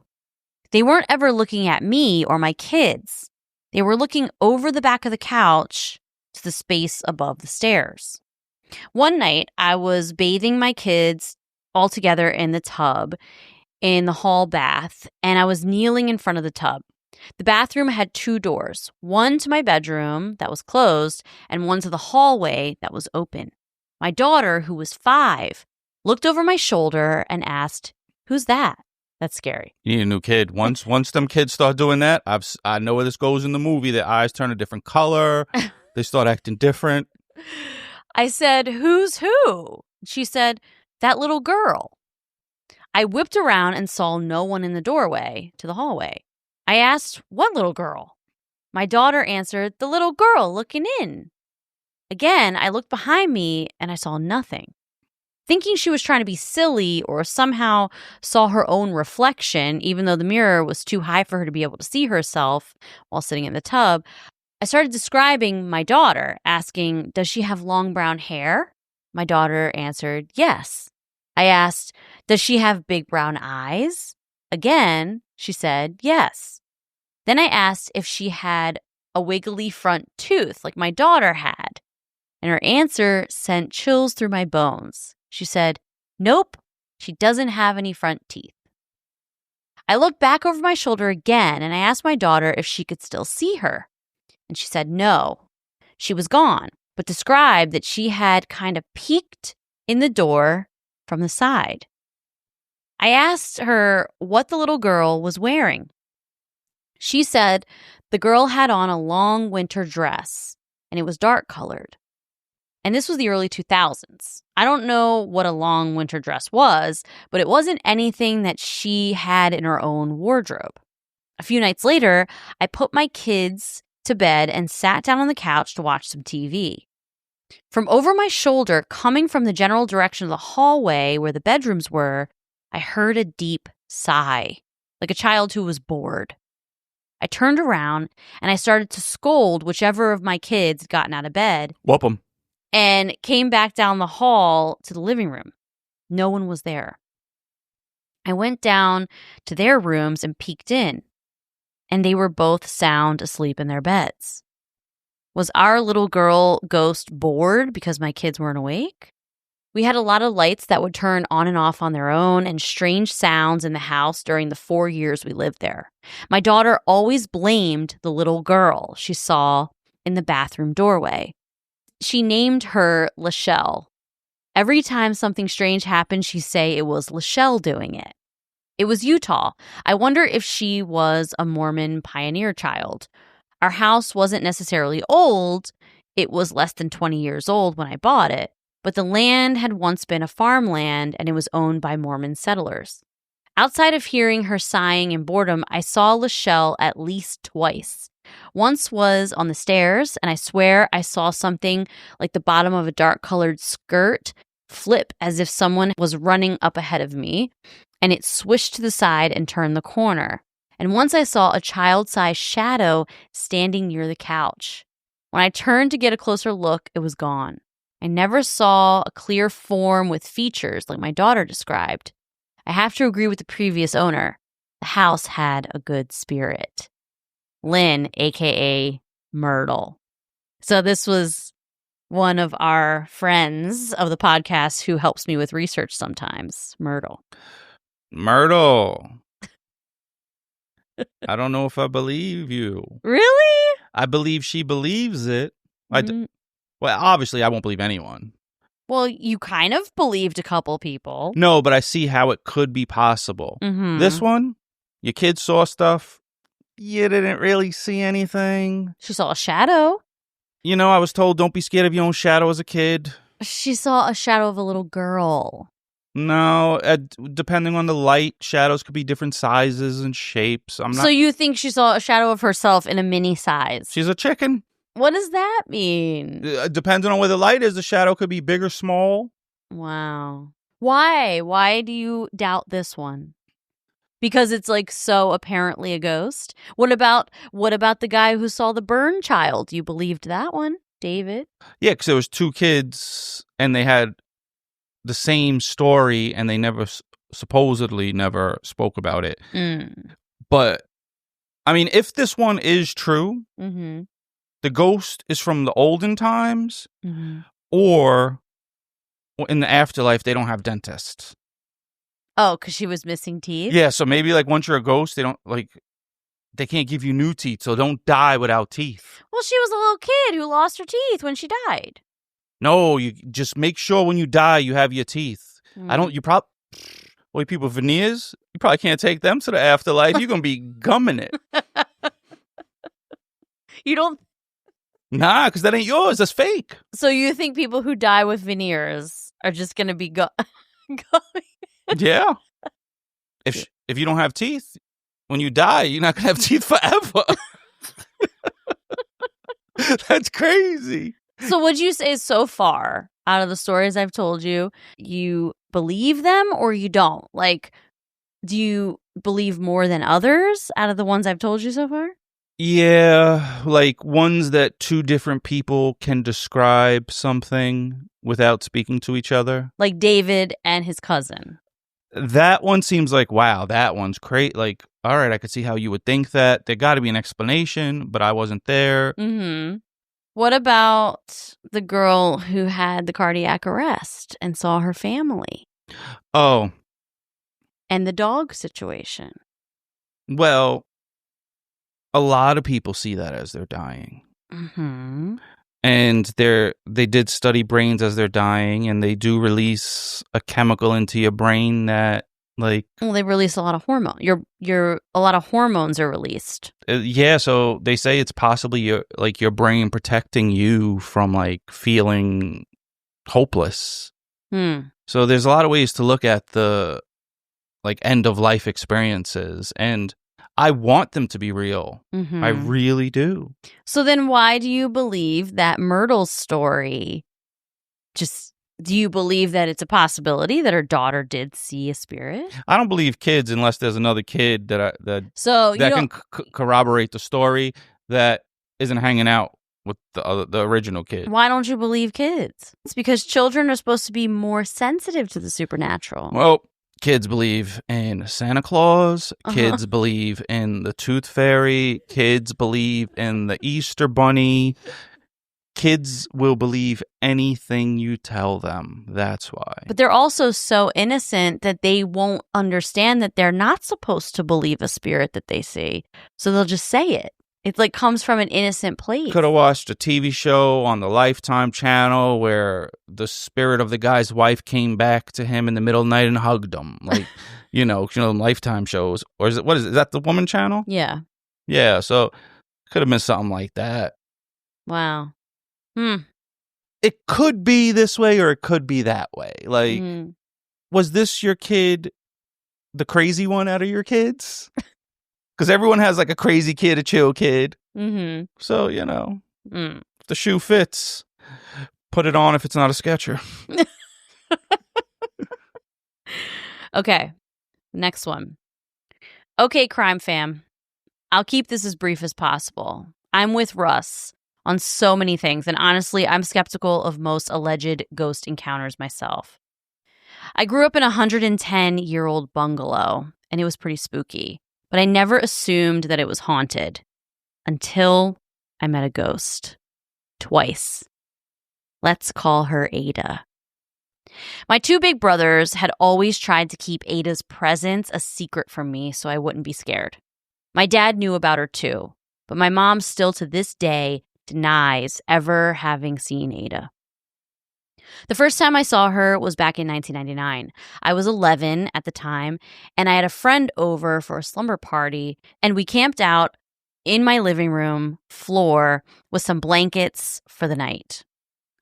They weren't ever looking at me or my kids. They were looking over the back of the couch to the space above the stairs. One night, I was bathing my kids all together in the tub in the hall bath, and I was kneeling in front of the tub. The bathroom had 2 doors, one to my bedroom that was closed and one to the hallway that was open. My daughter, who was 5, looked over my shoulder and asked, "Who's that?" That's scary. You need a new kid. Once them kids start doing that, I know where this goes in the movie. Their eyes turn a different color. They start acting different. I said, "Who's who?" She said, "That little girl." I whipped around and saw no one in the doorway to the hallway. I asked, "What little girl?" My daughter answered, "The little girl looking in." Again, I looked behind me and I saw nothing. Thinking she was trying to be silly or somehow saw her own reflection, even though the mirror was too high for her to be able to see herself while sitting in the tub, I started describing my daughter, asking, "Does she have long brown hair?" My daughter answered, "Yes." I asked, "Does she have big brown eyes?" Again, she said, "Yes." Then I asked if she had a wiggly front tooth like my daughter had, and her answer sent chills through my bones. She said, "Nope, she doesn't have any front teeth." I looked back over my shoulder again, and I asked my daughter if she could still see her. And she said no. She was gone. but described that she had kind of peeked in the door from the side. I asked her what the little girl was wearing. She said the girl had on a long winter dress, and it was dark colored. And this was the early 2000s. I don't know what a long winter dress was, but it wasn't anything that she had in her own wardrobe. A few nights later, I put my kids to bed and sat down on the couch to watch some TV. From over my shoulder, coming from the general direction of the hallway where the bedrooms were, I heard a deep sigh, like a child who was bored. I turned around and I started to scold whichever of my kids had gotten out of bed. Whoop 'em. And came back down the hall to the living room. No one was there. I went down to their rooms and peeked in, and they were both sound asleep in their beds. Was our little girl ghost bored because my kids weren't awake? We had a lot of lights that would turn on and off on their own and strange sounds in the house during the 4 years we lived there. My daughter always blamed the little girl she saw in the bathroom doorway. She named her Lachelle. Every time something strange happened, she'd say it was Lachelle doing it. It was Utah. I wonder if she was a Mormon pioneer child. Our house wasn't necessarily old. It was less than 20 years old when I bought it, but the land had once been a farmland and it was owned by Mormon settlers. Outside of hearing her sighing in boredom, I saw Lachelle at least twice. Once was on the stairs, and I swear I saw something like the bottom of a dark-colored skirt flip as if someone was running up ahead of me, and it swished to the side and turned the corner. And once I saw a child-sized shadow standing near the couch. When I turned to get a closer look, it was gone. I never saw a clear form with features like my daughter described. I have to agree with the previous owner. The house had a good spirit. Lynn, a.k.a. Myrtle. So this was one of our friends of the podcast who helps me with research sometimes, Myrtle. Myrtle. I don't know if I believe you. Really? I believe she believes it. Well, obviously, I won't believe anyone. Well, you kind of believed a couple people. No, but I see how it could be possible. Mm-hmm. This one, your kids saw stuff. You didn't really see anything. She saw a shadow. You know, I was told don't be scared of your own shadow as a kid. She saw a shadow of a little girl. No, depending on the light, shadows could be different sizes and shapes. So you think she saw a shadow of herself in a mini size? She's a chicken. What does that mean? Depending on where the light is, the shadow could be big or small. Wow. Why? Why do you doubt this one? Because it's like so apparently a ghost? What about the guy who saw the burn child? You believed that one, David? Yeah, because there was two kids and they had the same story and they supposedly never spoke about it. But, I mean, if this one is true, the ghost is from the olden times or in the afterlife, they don't have dentists. Oh, because she was missing teeth? Yeah, so maybe like once you're a ghost, they can't give you new teeth, so don't die without teeth. Well, she was a little kid who lost her teeth when she died. No, you just make sure when you die, you have your teeth. People with veneers, you probably can't take them to the afterlife. You're going to be gumming it. You don't? Nah, because that ain't yours. That's fake. So you think people who die with veneers are just going to be going? Yeah. If you don't have teeth, when you die, you're not going to have teeth forever. That's crazy. So would you say so far, out of the stories I've told you, you believe them or you don't? Like, do you believe more than others out of the ones I've told you so far? Yeah, like ones that two different people can describe something without speaking to each other. Like David and his cousin. That one seems like, wow, that one's great. Like, all right, I could see how you would think that. There got to be an explanation, but I wasn't there. Mm-hmm. What about the girl who had the cardiac arrest and saw her family? Oh. And the dog situation? Well, a lot of people see that as they're dying. Mm-hmm. And they did study brains as they're dying, and they do release a chemical into your brain that, like, Well, they release a lot of hormone. A lot of hormones are released. yeah. So they say it's possibly your brain protecting you from like feeling hopeless. So there's a lot of ways to look at the like end of life experiences, and I want them to be real. Mm-hmm. I really do. So then why do you believe that Myrtle's story, do you believe that it's a possibility that her daughter did see a spirit? I don't believe kids unless there's another kid that can corroborate the story that isn't hanging out with the original kid. Why don't you believe kids? It's because children are supposed to be more sensitive to the supernatural. Well, kids believe in Santa Claus. Kids believe in the Tooth Fairy. Kids believe in the Easter Bunny. Kids will believe anything you tell them. That's why. But they're also so innocent that they won't understand that they're not supposed to believe a spirit that they see. So they'll just say it. It like comes from an innocent place. Could have watched a TV show on the Lifetime channel where the spirit of the guy's wife came back to him in the middle of the night and hugged him. Like, you know, Lifetime shows. Or is that the woman channel? Yeah. Yeah, so could have been something like that. Wow. It could be this way or it could be that way. Like, was this your kid, the crazy one out of your kids? Because everyone has like a crazy kid, a chill kid. Mm-hmm. So, you know, if the shoe fits, put it on if it's not a Sketcher. Okay, next one. Okay, crime fam. I'll keep this as brief as possible. I'm with Russ on so many things, and honestly, I'm skeptical of most alleged ghost encounters myself. I grew up in a 110-year-old bungalow, and it was pretty spooky. But I never assumed that it was haunted until I met a ghost. Twice. Let's call her Ada. My two big brothers had always tried to keep Ada's presence a secret from me so I wouldn't be scared. My dad knew about her too, but my mom still to this day denies ever having seen Ada. The first time I saw her was back in 1999. I was 11 at the time, and I had a friend over for a slumber party, and we camped out in my living room floor with some blankets for the night.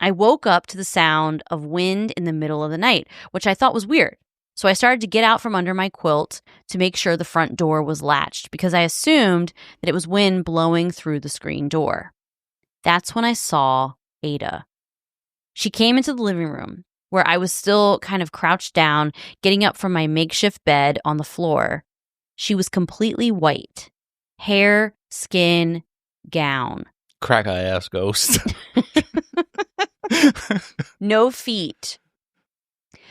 I woke up to the sound of wind in the middle of the night, which I thought was weird. So I started to get out from under my quilt to make sure the front door was latched because I assumed that it was wind blowing through the screen door. That's when I saw Ada. She came into the living room, where I was still kind of crouched down, getting up from my makeshift bed on the floor. She was completely white. Hair, skin, gown. Crack-eye ass ghost. No feet.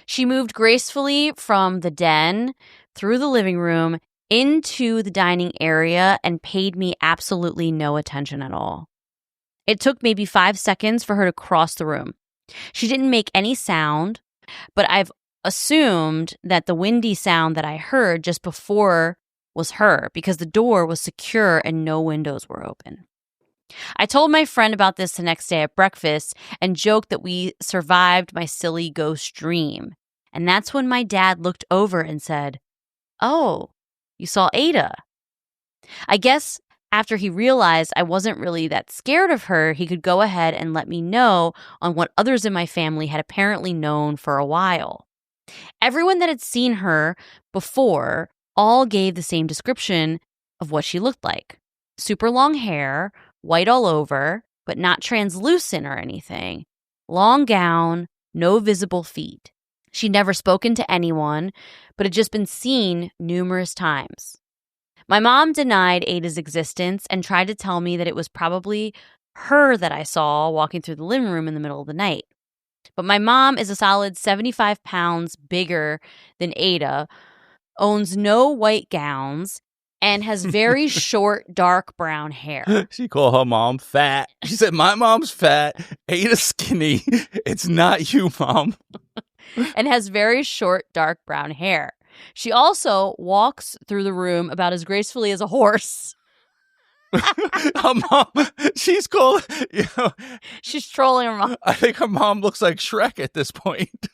She moved gracefully from the den, through the living room, into the dining area, and paid me absolutely no attention at all. It took maybe 5 seconds for her to cross the room. She didn't make any sound, but I've assumed that the windy sound that I heard just before was her because the door was secure and no windows were open. I told my friend about this the next day at breakfast and joked that we survived my silly ghost dream. And that's when my dad looked over and said, "Oh, you saw Ada." I guess after he realized I wasn't really that scared of her, he could go ahead and let me know on what others in my family had apparently known for a while. Everyone that had seen her before all gave the same description of what she looked like. Super long hair, white all over, but not translucent or anything. Long gown, no visible feet. She'd never spoken to anyone, but had just been seen numerous times. My mom denied Ada's existence and tried to tell me that it was probably her that I saw walking through the living room in the middle of the night. But my mom is a solid 75 pounds bigger than Ada, owns no white gowns, and has very short, dark brown hair. She called her mom fat. She said, "My mom's fat. Ada's skinny. It's not you, Mom." And has very short, dark brown hair. She also walks through the room about as gracefully as a horse. Her mom, she's called, She's trolling her mom. I think her mom looks like Shrek at this point.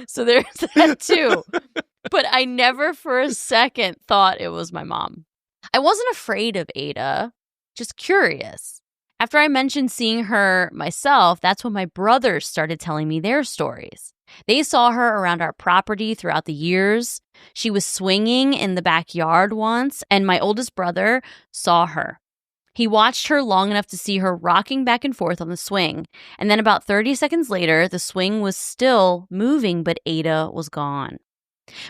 So there's that too. But I never for a second thought it was my mom. I wasn't afraid of Ada, just curious. After I mentioned seeing her myself, that's when my brothers started telling me their stories. They saw her around our property throughout the years. She was swinging in the backyard once, and my oldest brother saw her. He watched her long enough to see her rocking back and forth on the swing. And then about 30 seconds later, the swing was still moving, but Ada was gone.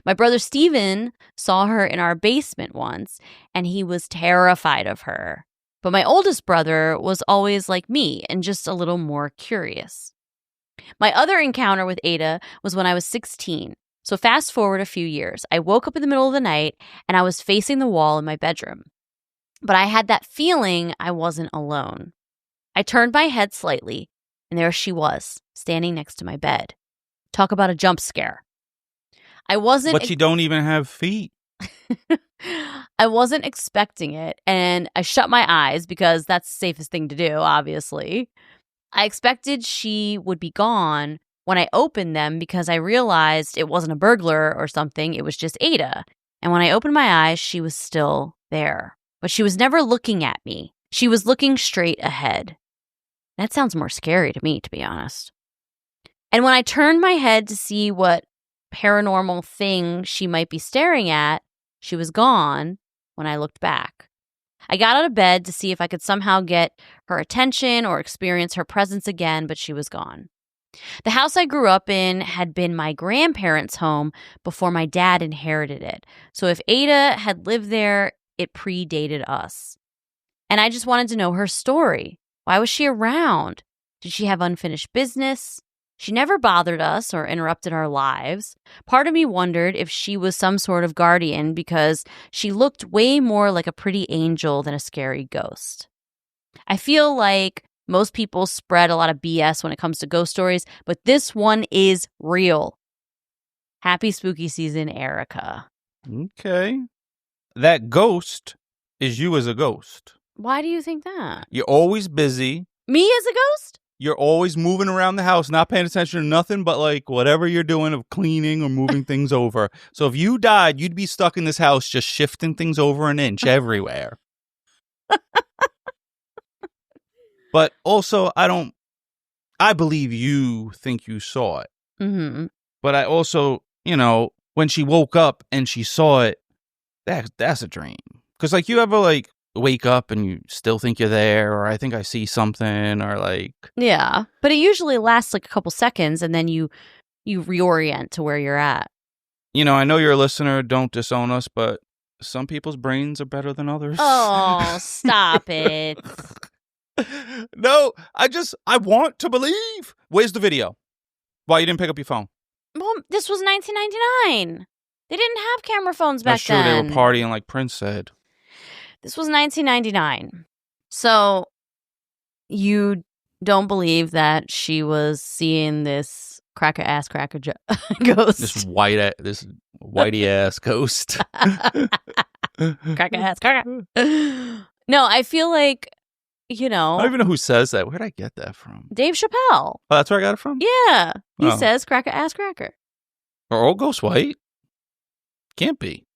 My brother Steven saw her in our basement once, and he was terrified of her. But my oldest brother was always like me and just a little more curious. My other encounter with Ada was when I was 16. So fast forward a few years. I woke up in the middle of the night, and I was facing the wall in my bedroom. But I had that feeling I wasn't alone. I turned my head slightly, and there she was, standing next to my bed. Talk about a jump scare. But she don't even have feet. I wasn't expecting it, and I shut my eyes because that's the safest thing to do, obviously. I expected she would be gone when I opened them because I realized it wasn't a burglar or something, it was just Ada. And when I opened my eyes, she was still there. But she was never looking at me. She was looking straight ahead. That sounds more scary to me, to be honest. And when I turned my head to see what paranormal thing she might be staring at, she was gone when I looked back. I got out of bed to see if I could somehow get her attention or experience her presence again, but she was gone. The house I grew up in had been my grandparents' home before my dad inherited it. So if Ada had lived there, it predated us. And I just wanted to know her story. Why was she around? Did she have unfinished business? She never bothered us or interrupted our lives. Part of me wondered if she was some sort of guardian because she looked way more like a pretty angel than a scary ghost. I feel like most people spread a lot of BS when it comes to ghost stories, but this one is real. Happy spooky season, Erica. Okay. That ghost is you as a ghost. Why do you think that? You're always busy. Me as a ghost? You're always moving around the house, not paying attention to nothing but like whatever you're doing of cleaning or moving things over. So if you died, you'd be stuck in this house just shifting things over an inch everywhere. But also, I believe you think you saw it. Mm-hmm. But I also, when she woke up and she saw it, that's a dream. Because like you ever like wake up and you still think you're there, or I think I see something, or like... Yeah, but it usually lasts like a couple seconds and then you reorient to where you're at. I know you're a listener, don't disown us, but some people's brains are better than others. Oh, stop it. No, I want to believe. Where's the video? Why you didn't pick up your phone? Well, this was 1999. They didn't have camera phones back then. That's true, they were partying like Prince said. This was 1999. So you don't believe that she was seeing this cracker ghost? This whitey ass ghost. cracker. No, I feel like, I don't even know who says that. Where'd I get that from? Dave Chappelle. Oh, that's where I got it from? Yeah. He says cracker. Are all ghosts white? Can't be.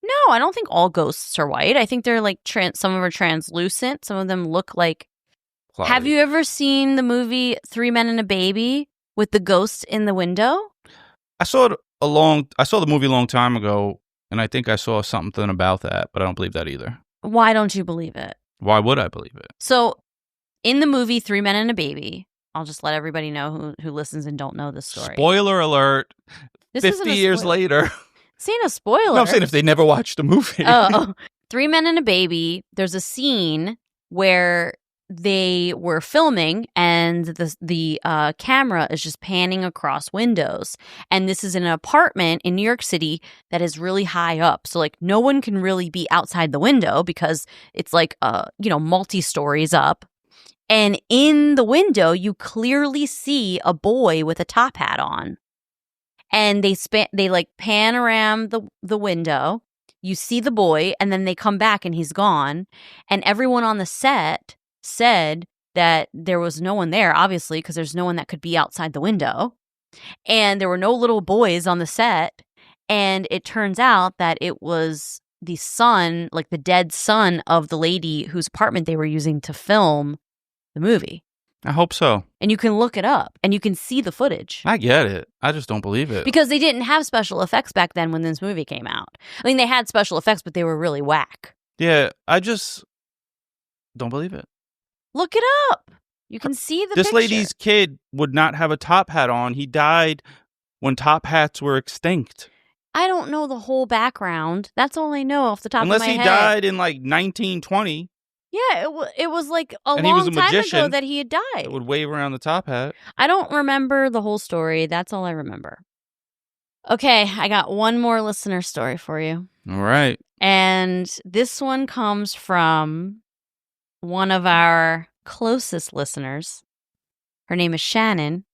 No, I don't think all ghosts are white. I think they're like some of them are translucent. Some of them look like... Cloudy. Have you ever seen the movie 3 Men and a Baby with the ghost in the window? I saw the movie a long time ago, and I think I saw something about that, but I don't believe that either. Why don't you believe it? Why would I believe it? So, in the movie 3 Men and a Baby, I'll just let everybody know who listens and don't know this story. Spoiler alert. This 50 years later. This ain't a spoiler. No, I'm saying if they never watched the movie. Oh, 3 Men and a Baby, there's a scene where they were filming and the camera is just panning across windows. And this is an apartment in New York City that is really high up. So like no one can really be outside the window because it's like, multi-stories up. And in the window, you clearly see a boy with a top hat on. And they like pan around the window you see the boy, and then they come back and he's gone. And everyone on the set said that there was no one there, obviously, because there's no one that could be outside the window. And there were no little boys on the set. And it turns out that it was the son, like the dead son of the lady whose apartment they were using to film the movie. I hope so. And you can look it up and you can see the footage. I get it. I just don't believe it. Because they didn't have special effects back then when this movie came out. I mean, they had special effects, but they were really whack. Yeah, I just don't believe it. Look it up. You can see the This picture. lady's kid would not have a top hat on. He died when top hats were extinct. I don't know the whole background. That's all I know off the top Unless of my he head. died in like 1920. Yeah, it was like a And he was long a time ago magician that he had died. It would wave around the top hat. I don't remember the whole story. That's all I remember. Okay, I got one more listener story for you. All right. And this one comes from one of our closest listeners. Her name is Shannon,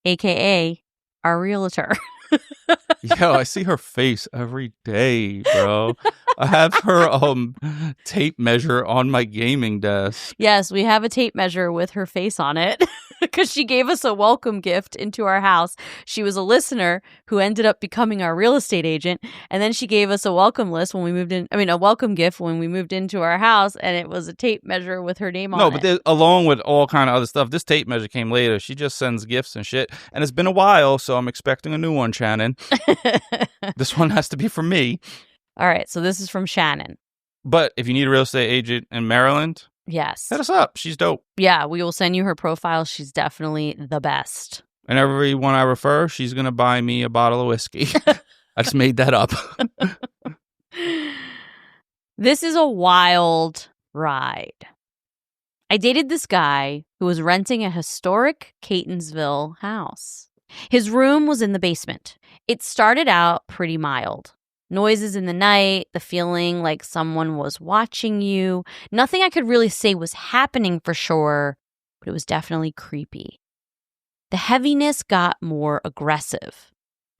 a.k.a. our realtor. Yo, I see her face every day, bro. I have her tape measure on my gaming desk. Yes, we have a tape measure with her face on it because she gave us a welcome gift into our house. She was a listener who ended up becoming our real estate agent. And then she gave us a welcome list when we moved in. I mean, a welcome gift when we moved into our house. And it was a tape measure with her name on it. No, but along with all kind of other stuff, this tape measure came later. She just sends gifts and shit. And it's been a while, so I'm expecting a new one, Shannon. This one has to be from me. All right, so this is from Shannon. But if you need a real estate agent in Maryland, Yes. hit us up. She's dope. Yeah, we will send you her profile. She's definitely the best. And everyone I refer, she's going to buy me a bottle of whiskey. I just made that up. This is a wild ride. I dated this guy who was renting a historic Catonsville house. His room was in the basement. It started out pretty mild. Noises in the night, the feeling like someone was watching you. Nothing I could really say was happening for sure, but it was definitely creepy. The heaviness got more aggressive.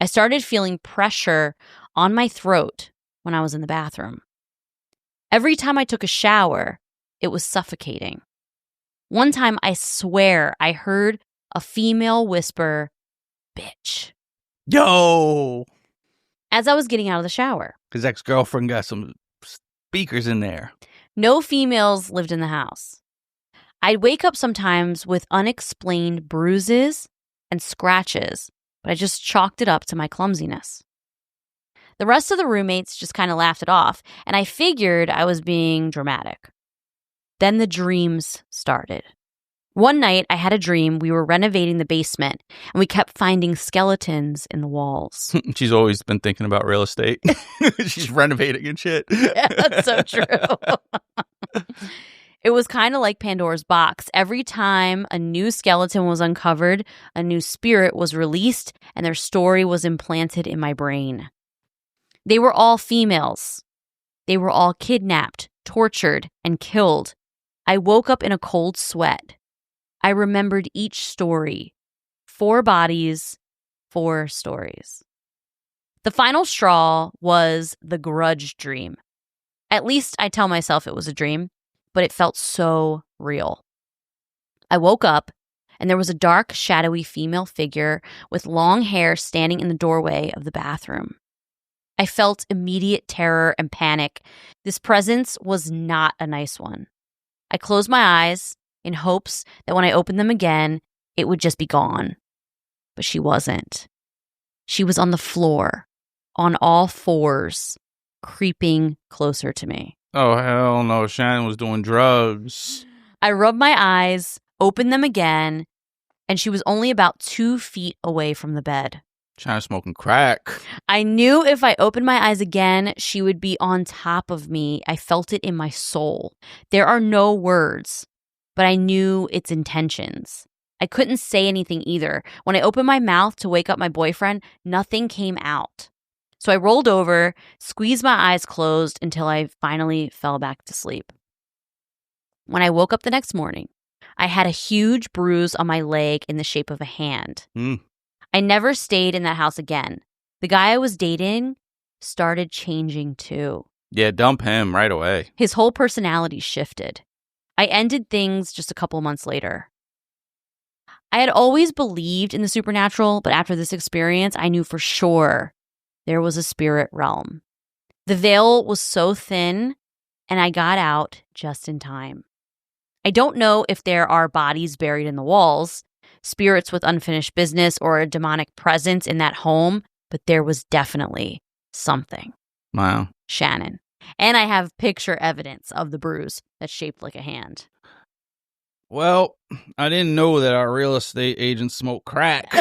I started feeling pressure on my throat when I was in the bathroom. Every time I took a shower, it was suffocating. One time, I swear, I heard a female whisper, "Bitch," Yo! as I was getting out of the shower. His ex-girlfriend got some speakers in there. No females lived in the house. I'd wake up sometimes with unexplained bruises and scratches, but I just chalked it up to my clumsiness. The rest of the roommates just kind of laughed it off, and I figured I was being dramatic. Then the dreams started. One night, I had a dream we were renovating the basement, and we kept finding skeletons in the walls. She's always been thinking about real estate. She's renovating and shit. Yeah, that's so true. It was kind of like Pandora's box. Every time a new skeleton was uncovered, a new spirit was released, and their story was implanted in my brain. They were all females. They were all kidnapped, tortured, and killed. I woke up in a cold sweat. I remembered each story. 4 bodies, 4 stories. The final straw was the grudge dream. At least I tell myself it was a dream, but it felt so real. I woke up, and there was a dark, shadowy female figure with long hair standing in the doorway of the bathroom. I felt immediate terror and panic. This presence was not a nice one. I closed my eyes in hopes that when I opened them again, it would just be gone. But she wasn't. She was on the floor, on all 4s, creeping closer to me. Oh, hell no. Shannon was doing drugs. I rubbed my eyes, opened them again, and she was only about 2 feet away from the bed. Shannon smoking crack. I knew if I opened my eyes again, she would be on top of me. I felt it in my soul. There are no words, but I knew its intentions. I couldn't say anything either. When I opened my mouth to wake up my boyfriend, nothing came out. So I rolled over, squeezed my eyes closed until I finally fell back to sleep. When I woke up the next morning, I had a huge bruise on my leg in the shape of a hand. I never stayed in that house again. The guy I was dating started changing too. Yeah, dump him right away. His whole personality shifted. I ended things just a couple months later. I had always believed in the supernatural, but after this experience, I knew for sure there was a spirit realm. The veil was so thin, and I got out just in time. I don't know if there are bodies buried in the walls, spirits with unfinished business, or a demonic presence in that home, but there was definitely something. Wow. Shannon. And I have picture evidence of the bruise that's shaped like a hand. Well, I didn't know that our real estate agent smoked crack.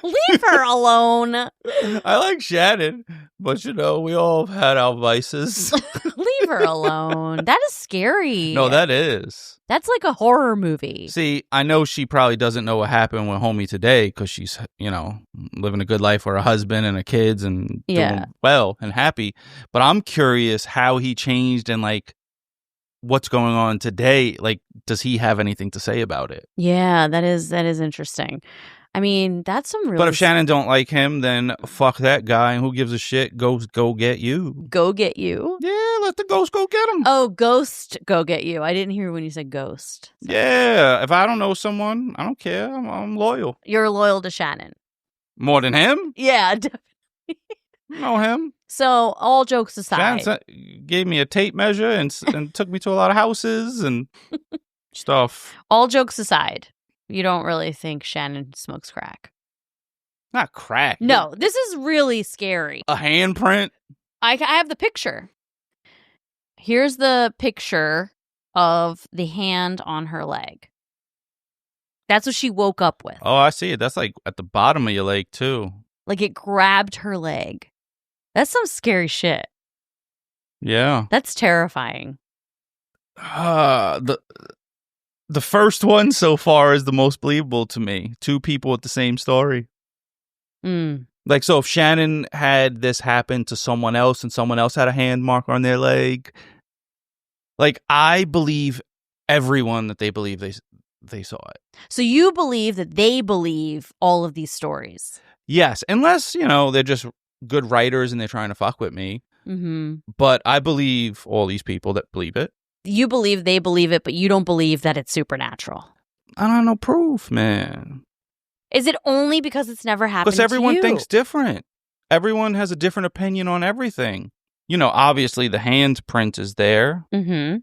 Leave her alone. I like Shannon, but we all have had our vices. Leave her alone. That is scary. No, that is. That's like a horror movie. See, I know she probably doesn't know what happened with homie today because she's, living a good life with her husband and her kids and doing well and happy. But I'm curious how he changed and what's going on today. Does he have anything to say about it? Yeah, that is interesting. I mean, that's some really... But if Shannon don't like him, then fuck that guy. And who gives a shit? Go get you. Go get you? Yeah, let the ghost go get him. Oh, ghost go get you. I didn't hear when you said ghost. So. Yeah, if I don't know someone, I don't care. I'm loyal. You're loyal to Shannon. More than him? Yeah, definitely. Know him. So, all jokes aside. Shannon gave me a tape measure and took me to a lot of houses and stuff. All jokes aside. You don't really think Shannon smokes crack? Not crack. No, this is really scary. A handprint? I have the picture. Here's the picture of the hand on her leg. That's what she woke up with. Oh, I see it. That's at the bottom of your leg, too. Like it grabbed her leg. That's some scary shit. Yeah. That's terrifying. The first one so far is the most believable to me. Two people with the same story. So if Shannon had this happen to someone else and someone else had a hand mark on their leg, I believe everyone that they believe they saw it. So you believe that they believe all of these stories? Yes, unless, they're just good writers and they're trying to fuck with me. Mm-hmm. But I believe all these people that believe it. You believe they believe it, but you don't believe that it's supernatural. I don't know proof, man. Is it only because it's never happened to you? Because everyone thinks different. Everyone has a different opinion on everything. Obviously the handprint is there. Mm-hmm.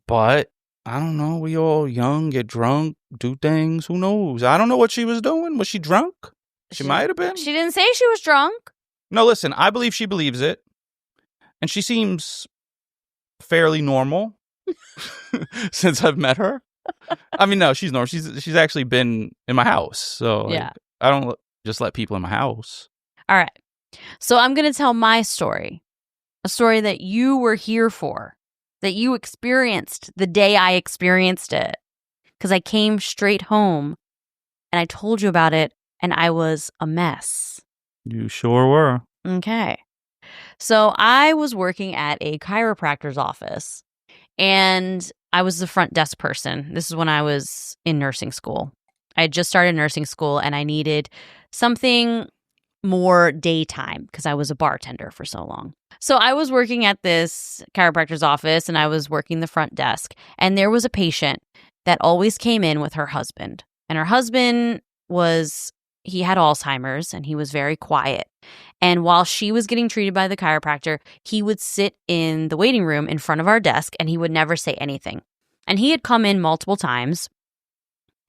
But I don't know. We all young, get drunk, do things. Who knows? I don't know what she was doing. Was she drunk? She might have been. She didn't say she was drunk. No, listen. I believe she believes it. And she seems fairly normal. Since I've met her. I mean, no, she's normal. She's actually been in my house. So yeah. I don't just let people in my house. All right. So I'm going to tell my story. A story that you were here for. That you experienced the day I experienced it. Because I came straight home and I told you about it and I was a mess. You sure were. Okay. So I was working at a chiropractor's office. And I was the front desk person. This is when I was in nursing school. I had just started nursing school and I needed something more daytime because I was a bartender for so long. So I was working at this chiropractor's office and I was working the front desk. And there was a patient that always came in with her husband. And her husband he had Alzheimer's and he was very quiet. And while she was getting treated by the chiropractor, he would sit in the waiting room in front of our desk and he would never say anything. And he had come in multiple times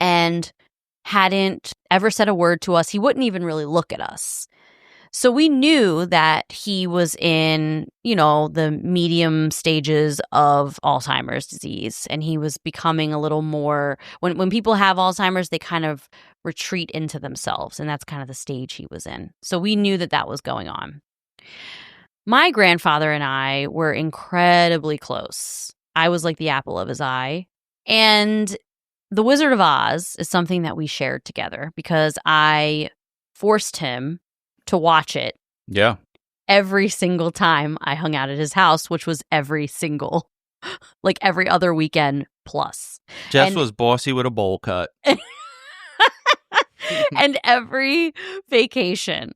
and hadn't ever said a word to us. He wouldn't even really look at us. So we knew that he was in, the medium stages of Alzheimer's disease. And he was becoming a little more, when people have Alzheimer's, they kind of retreat into themselves. And that's kind of the stage he was in. So we knew that was going on. My grandfather and I were incredibly close. I was like the apple of his eye. And The Wizard of Oz is something that we shared together because I forced him to watch it. Yeah. Every single time I hung out at his house, which was every other weekend plus. Jess was bossy with a bowl cut. And every vacation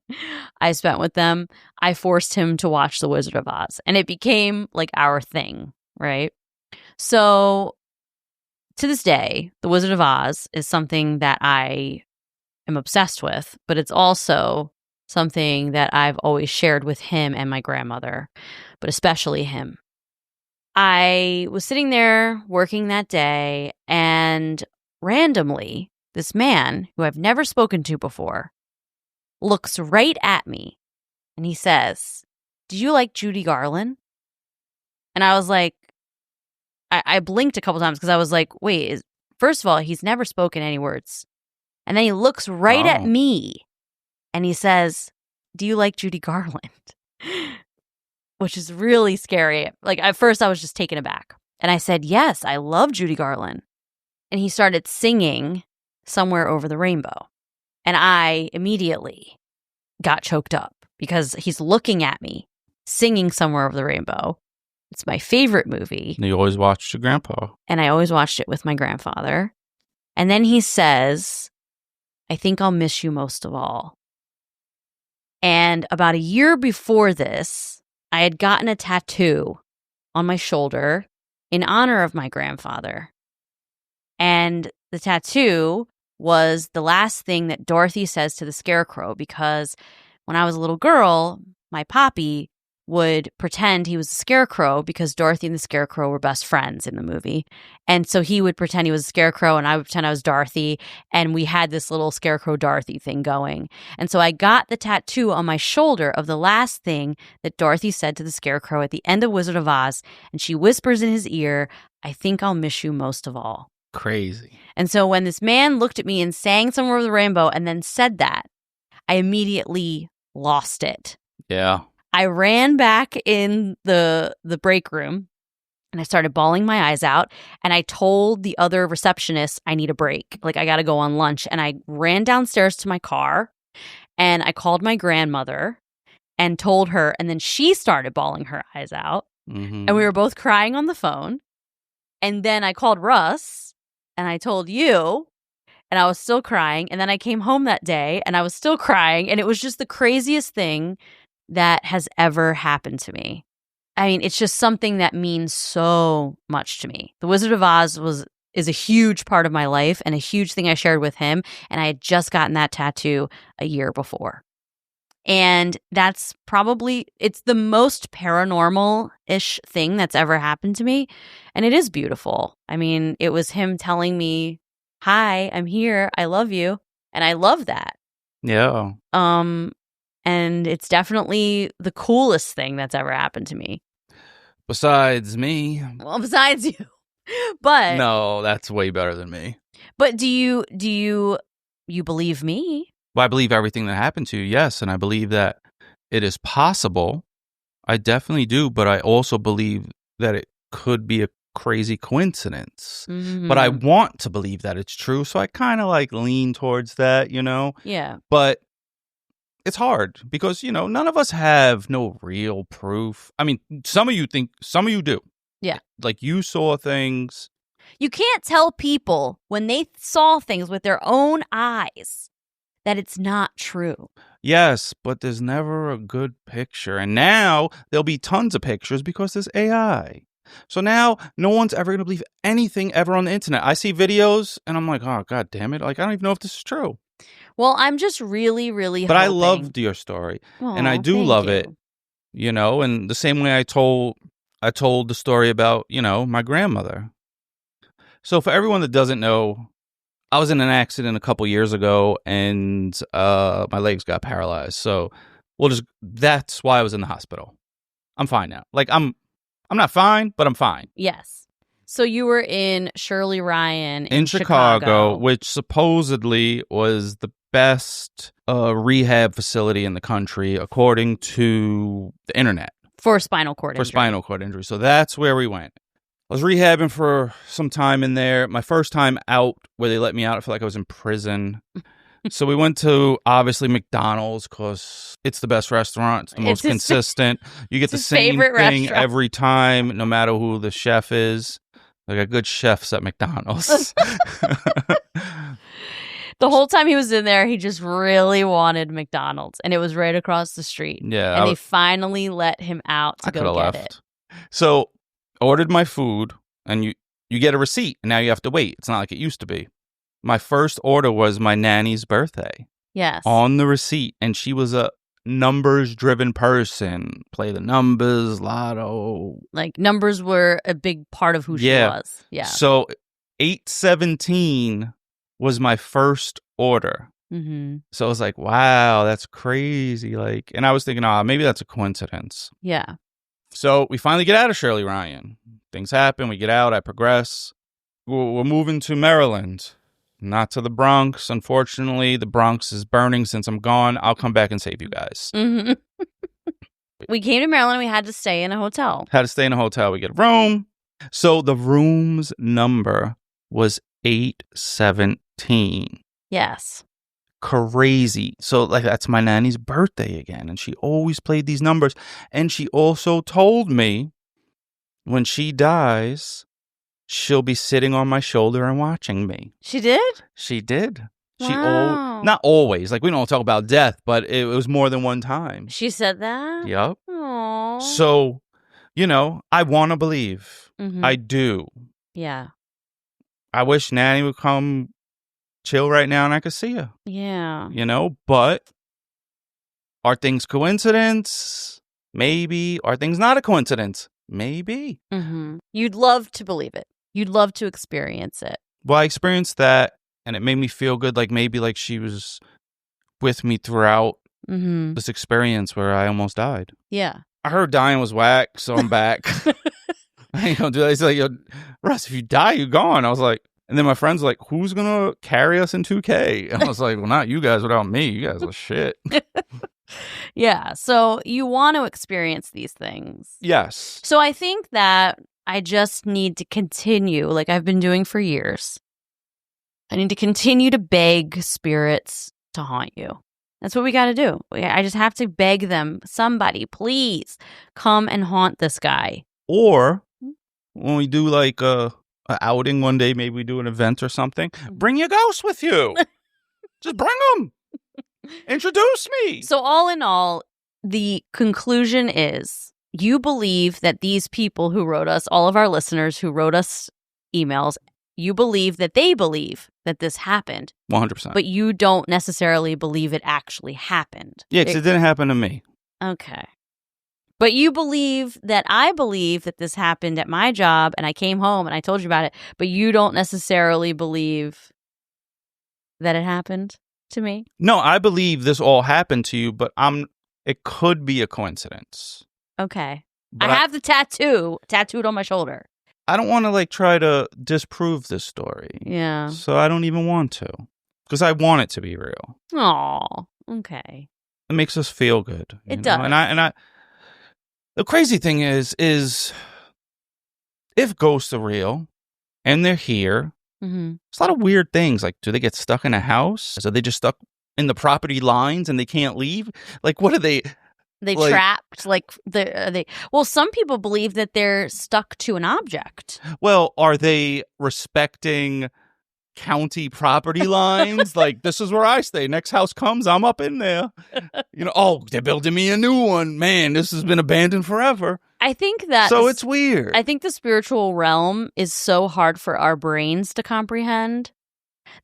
I spent with them, I forced him to watch The Wizard of Oz. And it became like our thing, right? So to this day, The Wizard of Oz is something that I am obsessed with, but it's also something that I've always shared with him and my grandmother, but especially him. I was sitting there working that day, and randomly, this man who I've never spoken to before looks right at me and he says, "Do you like Judy Garland?" And I was like, I blinked a couple times because I was like, wait, first of all, he's never spoken any words. And then he looks right at me and he says, "Do you like Judy Garland?" Which is really scary. Like, at first I was just taken aback. And I said, "Yes, I love Judy Garland." And he started singing Somewhere Over the Rainbow. And I immediately got choked up because he's looking at me singing Somewhere Over the Rainbow. It's my favorite movie. And you always watched your grandpa. And I always watched it with my grandfather. And then he says, "I think I'll miss you most of all." And about a year before this, I had gotten a tattoo on my shoulder in honor of my grandfather. And the tattoo was the last thing that Dorothy says to the Scarecrow, because when I was a little girl, my papi would pretend he was the Scarecrow because Dorothy and the Scarecrow were best friends in the movie. And so he would pretend he was a Scarecrow and I would pretend I was Dorothy. And we had this little Scarecrow Dorothy thing going. And so I got the tattoo on my shoulder of the last thing that Dorothy said to the Scarecrow at the end of Wizard of Oz. And she whispers in his ear, "I think I'll miss you most of all." Crazy. And so when this man looked at me and sang Somewhere Over the Rainbow and then said that, I immediately lost it. Yeah. I ran back in the break room and I started bawling my eyes out. And I told the other receptionists, I need a break. Like, I got to go on lunch. And I ran downstairs to my car and I called my grandmother and told her. And then she started bawling her eyes out. Mm-hmm. And we were both crying on the phone. And then I called Russ and I told you. And I was still crying. And then I came home that day and I was still crying. And it was just the craziest thing that has ever happened to me. I mean, it's just something that means so much to me. The Wizard of Oz is a huge part of my life and a huge thing I shared with him. And I had just gotten that tattoo a year before. And that's probably, it's the most paranormal-ish thing that's ever happened to me. And it is beautiful. I mean, it was him telling me, "Hi, I'm here. I love you." And I love that. Yeah. And it's definitely the coolest thing that's ever happened to me. Besides me. Well, besides you. But No, that's way better than me. But do you believe me? Well, I believe everything that happened to you, yes. And I believe that it is possible. I definitely do. But I also believe that it could be a crazy coincidence. Mm-hmm. But I want to believe that it's true. So I kind of like lean towards that, you know? Yeah. But it's hard because, you know, none of us have no real proof. I mean, some of you think, some of you do. Yeah. Like you saw things. You can't tell people when they saw things with their own eyes that it's not true. Yes, but there's never a good picture. And now there'll be tons of pictures because there's AI. So now no one's ever going to believe anything ever on the internet. I see videos and I'm like, oh, God damn it. Like, I don't even know if this is true. Well, I'm just really, really But hoping. I loved your story. And I Aw, do thank love you. it, you know, and the same way I told the story about, you know, my grandmother. So for everyone that doesn't know, I was in an accident a couple years ago and my legs got paralyzed. So that's why I was in the hospital. I'm fine now. Like I'm not fine, but I'm fine. Yes. So you were in Shirley Ryan In Chicago, which supposedly was the best rehab facility in the country, according to the internet. For spinal cord For injury. spinal cord injury. So that's where we went. I was rehabbing for some time in there. My first time out where they let me out, I felt like I was in prison. So we went to, obviously, McDonald's because it's the best restaurant. It's the most consistent. You get the same thing restaurant every time, no matter who the chef is. Like a good chefs at McDonald's. The whole time he was in there, he just really wanted McDonald's, and it was right across the street. Yeah. And they finally let him out to I could have go get left. it. So ordered my food, and you get a receipt, and now you have to wait. It's not like it used to be. My first order was my nanny's birthday Yes. on the receipt, and she was a numbers-driven person. Play the numbers, lotto. Like, numbers were a big part of who she was. Yeah. So 817 was my first order. Mm-hmm. So I was like, wow, that's crazy. Like, and I was thinking, maybe that's a coincidence. Yeah. So we finally get out of Shirley Ryan. Things happen. We get out. I progress. We're moving to Maryland, not to the Bronx. Unfortunately, the Bronx is burning since I'm gone. I'll come back and save you guys. Mm-hmm. We came to Maryland. We had to stay in a hotel. Had to stay in a hotel. We get a room. So the room's number was 817. Yes. Crazy. So like that's my nanny's birthday again, and she always played these numbers. And she also told me when she dies, she'll be sitting on my shoulder and watching me. She did? She did. Wow. Not always. Like we don't talk about death, but it was more than one time. She said that? Yep. Aww. So, I want to believe. Mhm. I do. Yeah. I wish Nanny would come chill right now and I could see her. Yeah. But are things coincidence? Maybe. Are things not a coincidence? Maybe. Mm-hmm. You'd love to believe it. You'd love to experience it. Well, I experienced that and it made me feel good. Like maybe like she was with me throughout Mm-hmm. this experience where I almost died. Yeah. I heard dying was whack, so I'm back. I ain't gonna do that. He's like, yo, Russ, if you die, you're gone. I was like, and then my friends were like, who's gonna carry us in 2K? And I was like, well, not you guys without me. You guys are shit. Yeah. So you want to experience these things. Yes. So I think that I just need to continue, like I've been doing for years. I need to continue to beg spirits to haunt you. That's what we got to do. I just have to beg them, somebody, please come and haunt this guy. Or when we do like a outing one day, maybe we do an event or something, bring your ghost with you. Just bring them. Introduce me. So all in all, the conclusion is you believe that these people who wrote us, all of our listeners who wrote us emails, you believe that they believe that this happened. 100%. But you don't necessarily believe it actually happened. Yeah, because it didn't happen to me. Okay. But you believe that I believe that this happened at my job and I came home and I told you about it, but you don't necessarily believe that it happened to me? No, I believe this all happened to you, but it could be a coincidence. Okay. But I have the tattoo tattooed on my shoulder. I don't want to like try to disprove this story. Yeah. So I don't even want to. Because I want it to be real. Oh, okay. It makes us feel good. It know? does. And I the crazy thing is if ghosts are real and they're here, Mm-hmm. there's a lot of weird things. Like, do they get stuck in a house? Are they just stuck in the property lines and they can't leave? Like, what are they? They Like- trapped, like they. Well, some people believe that they're stuck to an object. Well, are they respecting county property lines? Like, this is where I stay. Next house comes, I'm up in there. Oh, they're building me a new one. Man, this has been abandoned forever. I think that So it's weird. I think the spiritual realm is so hard for our brains to comprehend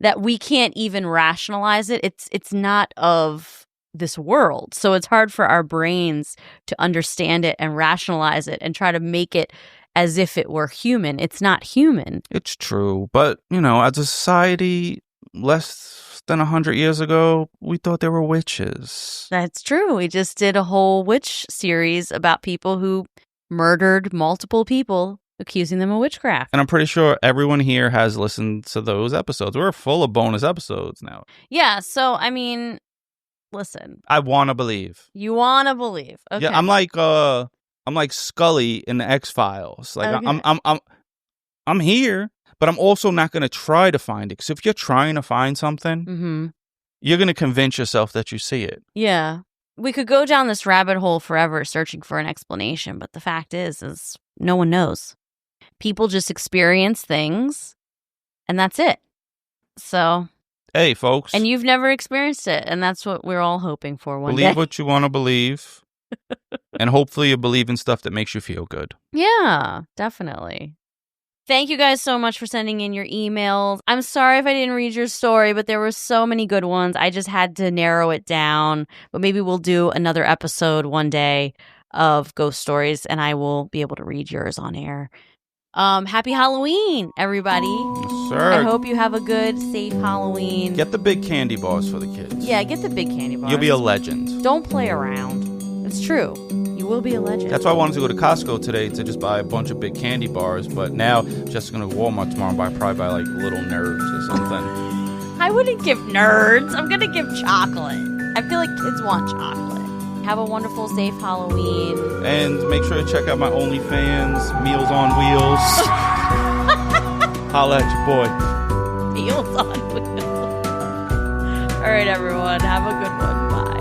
that we can't even rationalize it. It's not of this world. So it's hard for our brains to understand it and rationalize it and try to make it as if it were human. It's not human. It's true. But, as a society, less than 100 years ago, we thought there were witches. That's true. We just did a whole witch series about people who murdered multiple people, accusing them of witchcraft. And I'm pretty sure everyone here has listened to those episodes. We're full of bonus episodes now. Yeah. So, I mean, listen, I want to believe. you want to believe. Okay. Yeah, I'm like Scully in the X-Files. Like Okay. I'm here, but I'm also not going to try to find it. Because if you're trying to find something, Mm-hmm. you're going to convince yourself that you see it. Yeah. We could go down this rabbit hole forever searching for an explanation, but the fact is no one knows. People just experience things, and that's it. So Hey, folks. And you've never experienced it, and that's what we're all hoping for one day. Believe what you want to believe. And hopefully you believe in stuff that makes you feel good. Yeah, definitely. Thank you guys so much for sending in your emails. I'm sorry if I didn't read your story, but there were so many good ones. I just had to narrow it down. But maybe we'll do another episode one day of ghost stories, and I will be able to read yours on air. Happy Halloween, everybody. Yes, sir. I hope you have a good, safe Halloween. Get the big candy bars for the kids. Yeah, get the big candy bars. You'll be a legend. Don't play around. It's true. You will be a legend. That's why I wanted to go to Costco today to just buy a bunch of big candy bars. But now, just going to Walmart tomorrow and probably buy like little nerds or something. I wouldn't give nerds. I'm going to give chocolate. I feel like kids want chocolate. Have a wonderful, safe Halloween. And make sure to check out my OnlyFans, Meals on Wheels. Holla at your boy. Meals on Wheels. All right, everyone. Have a good one. Bye.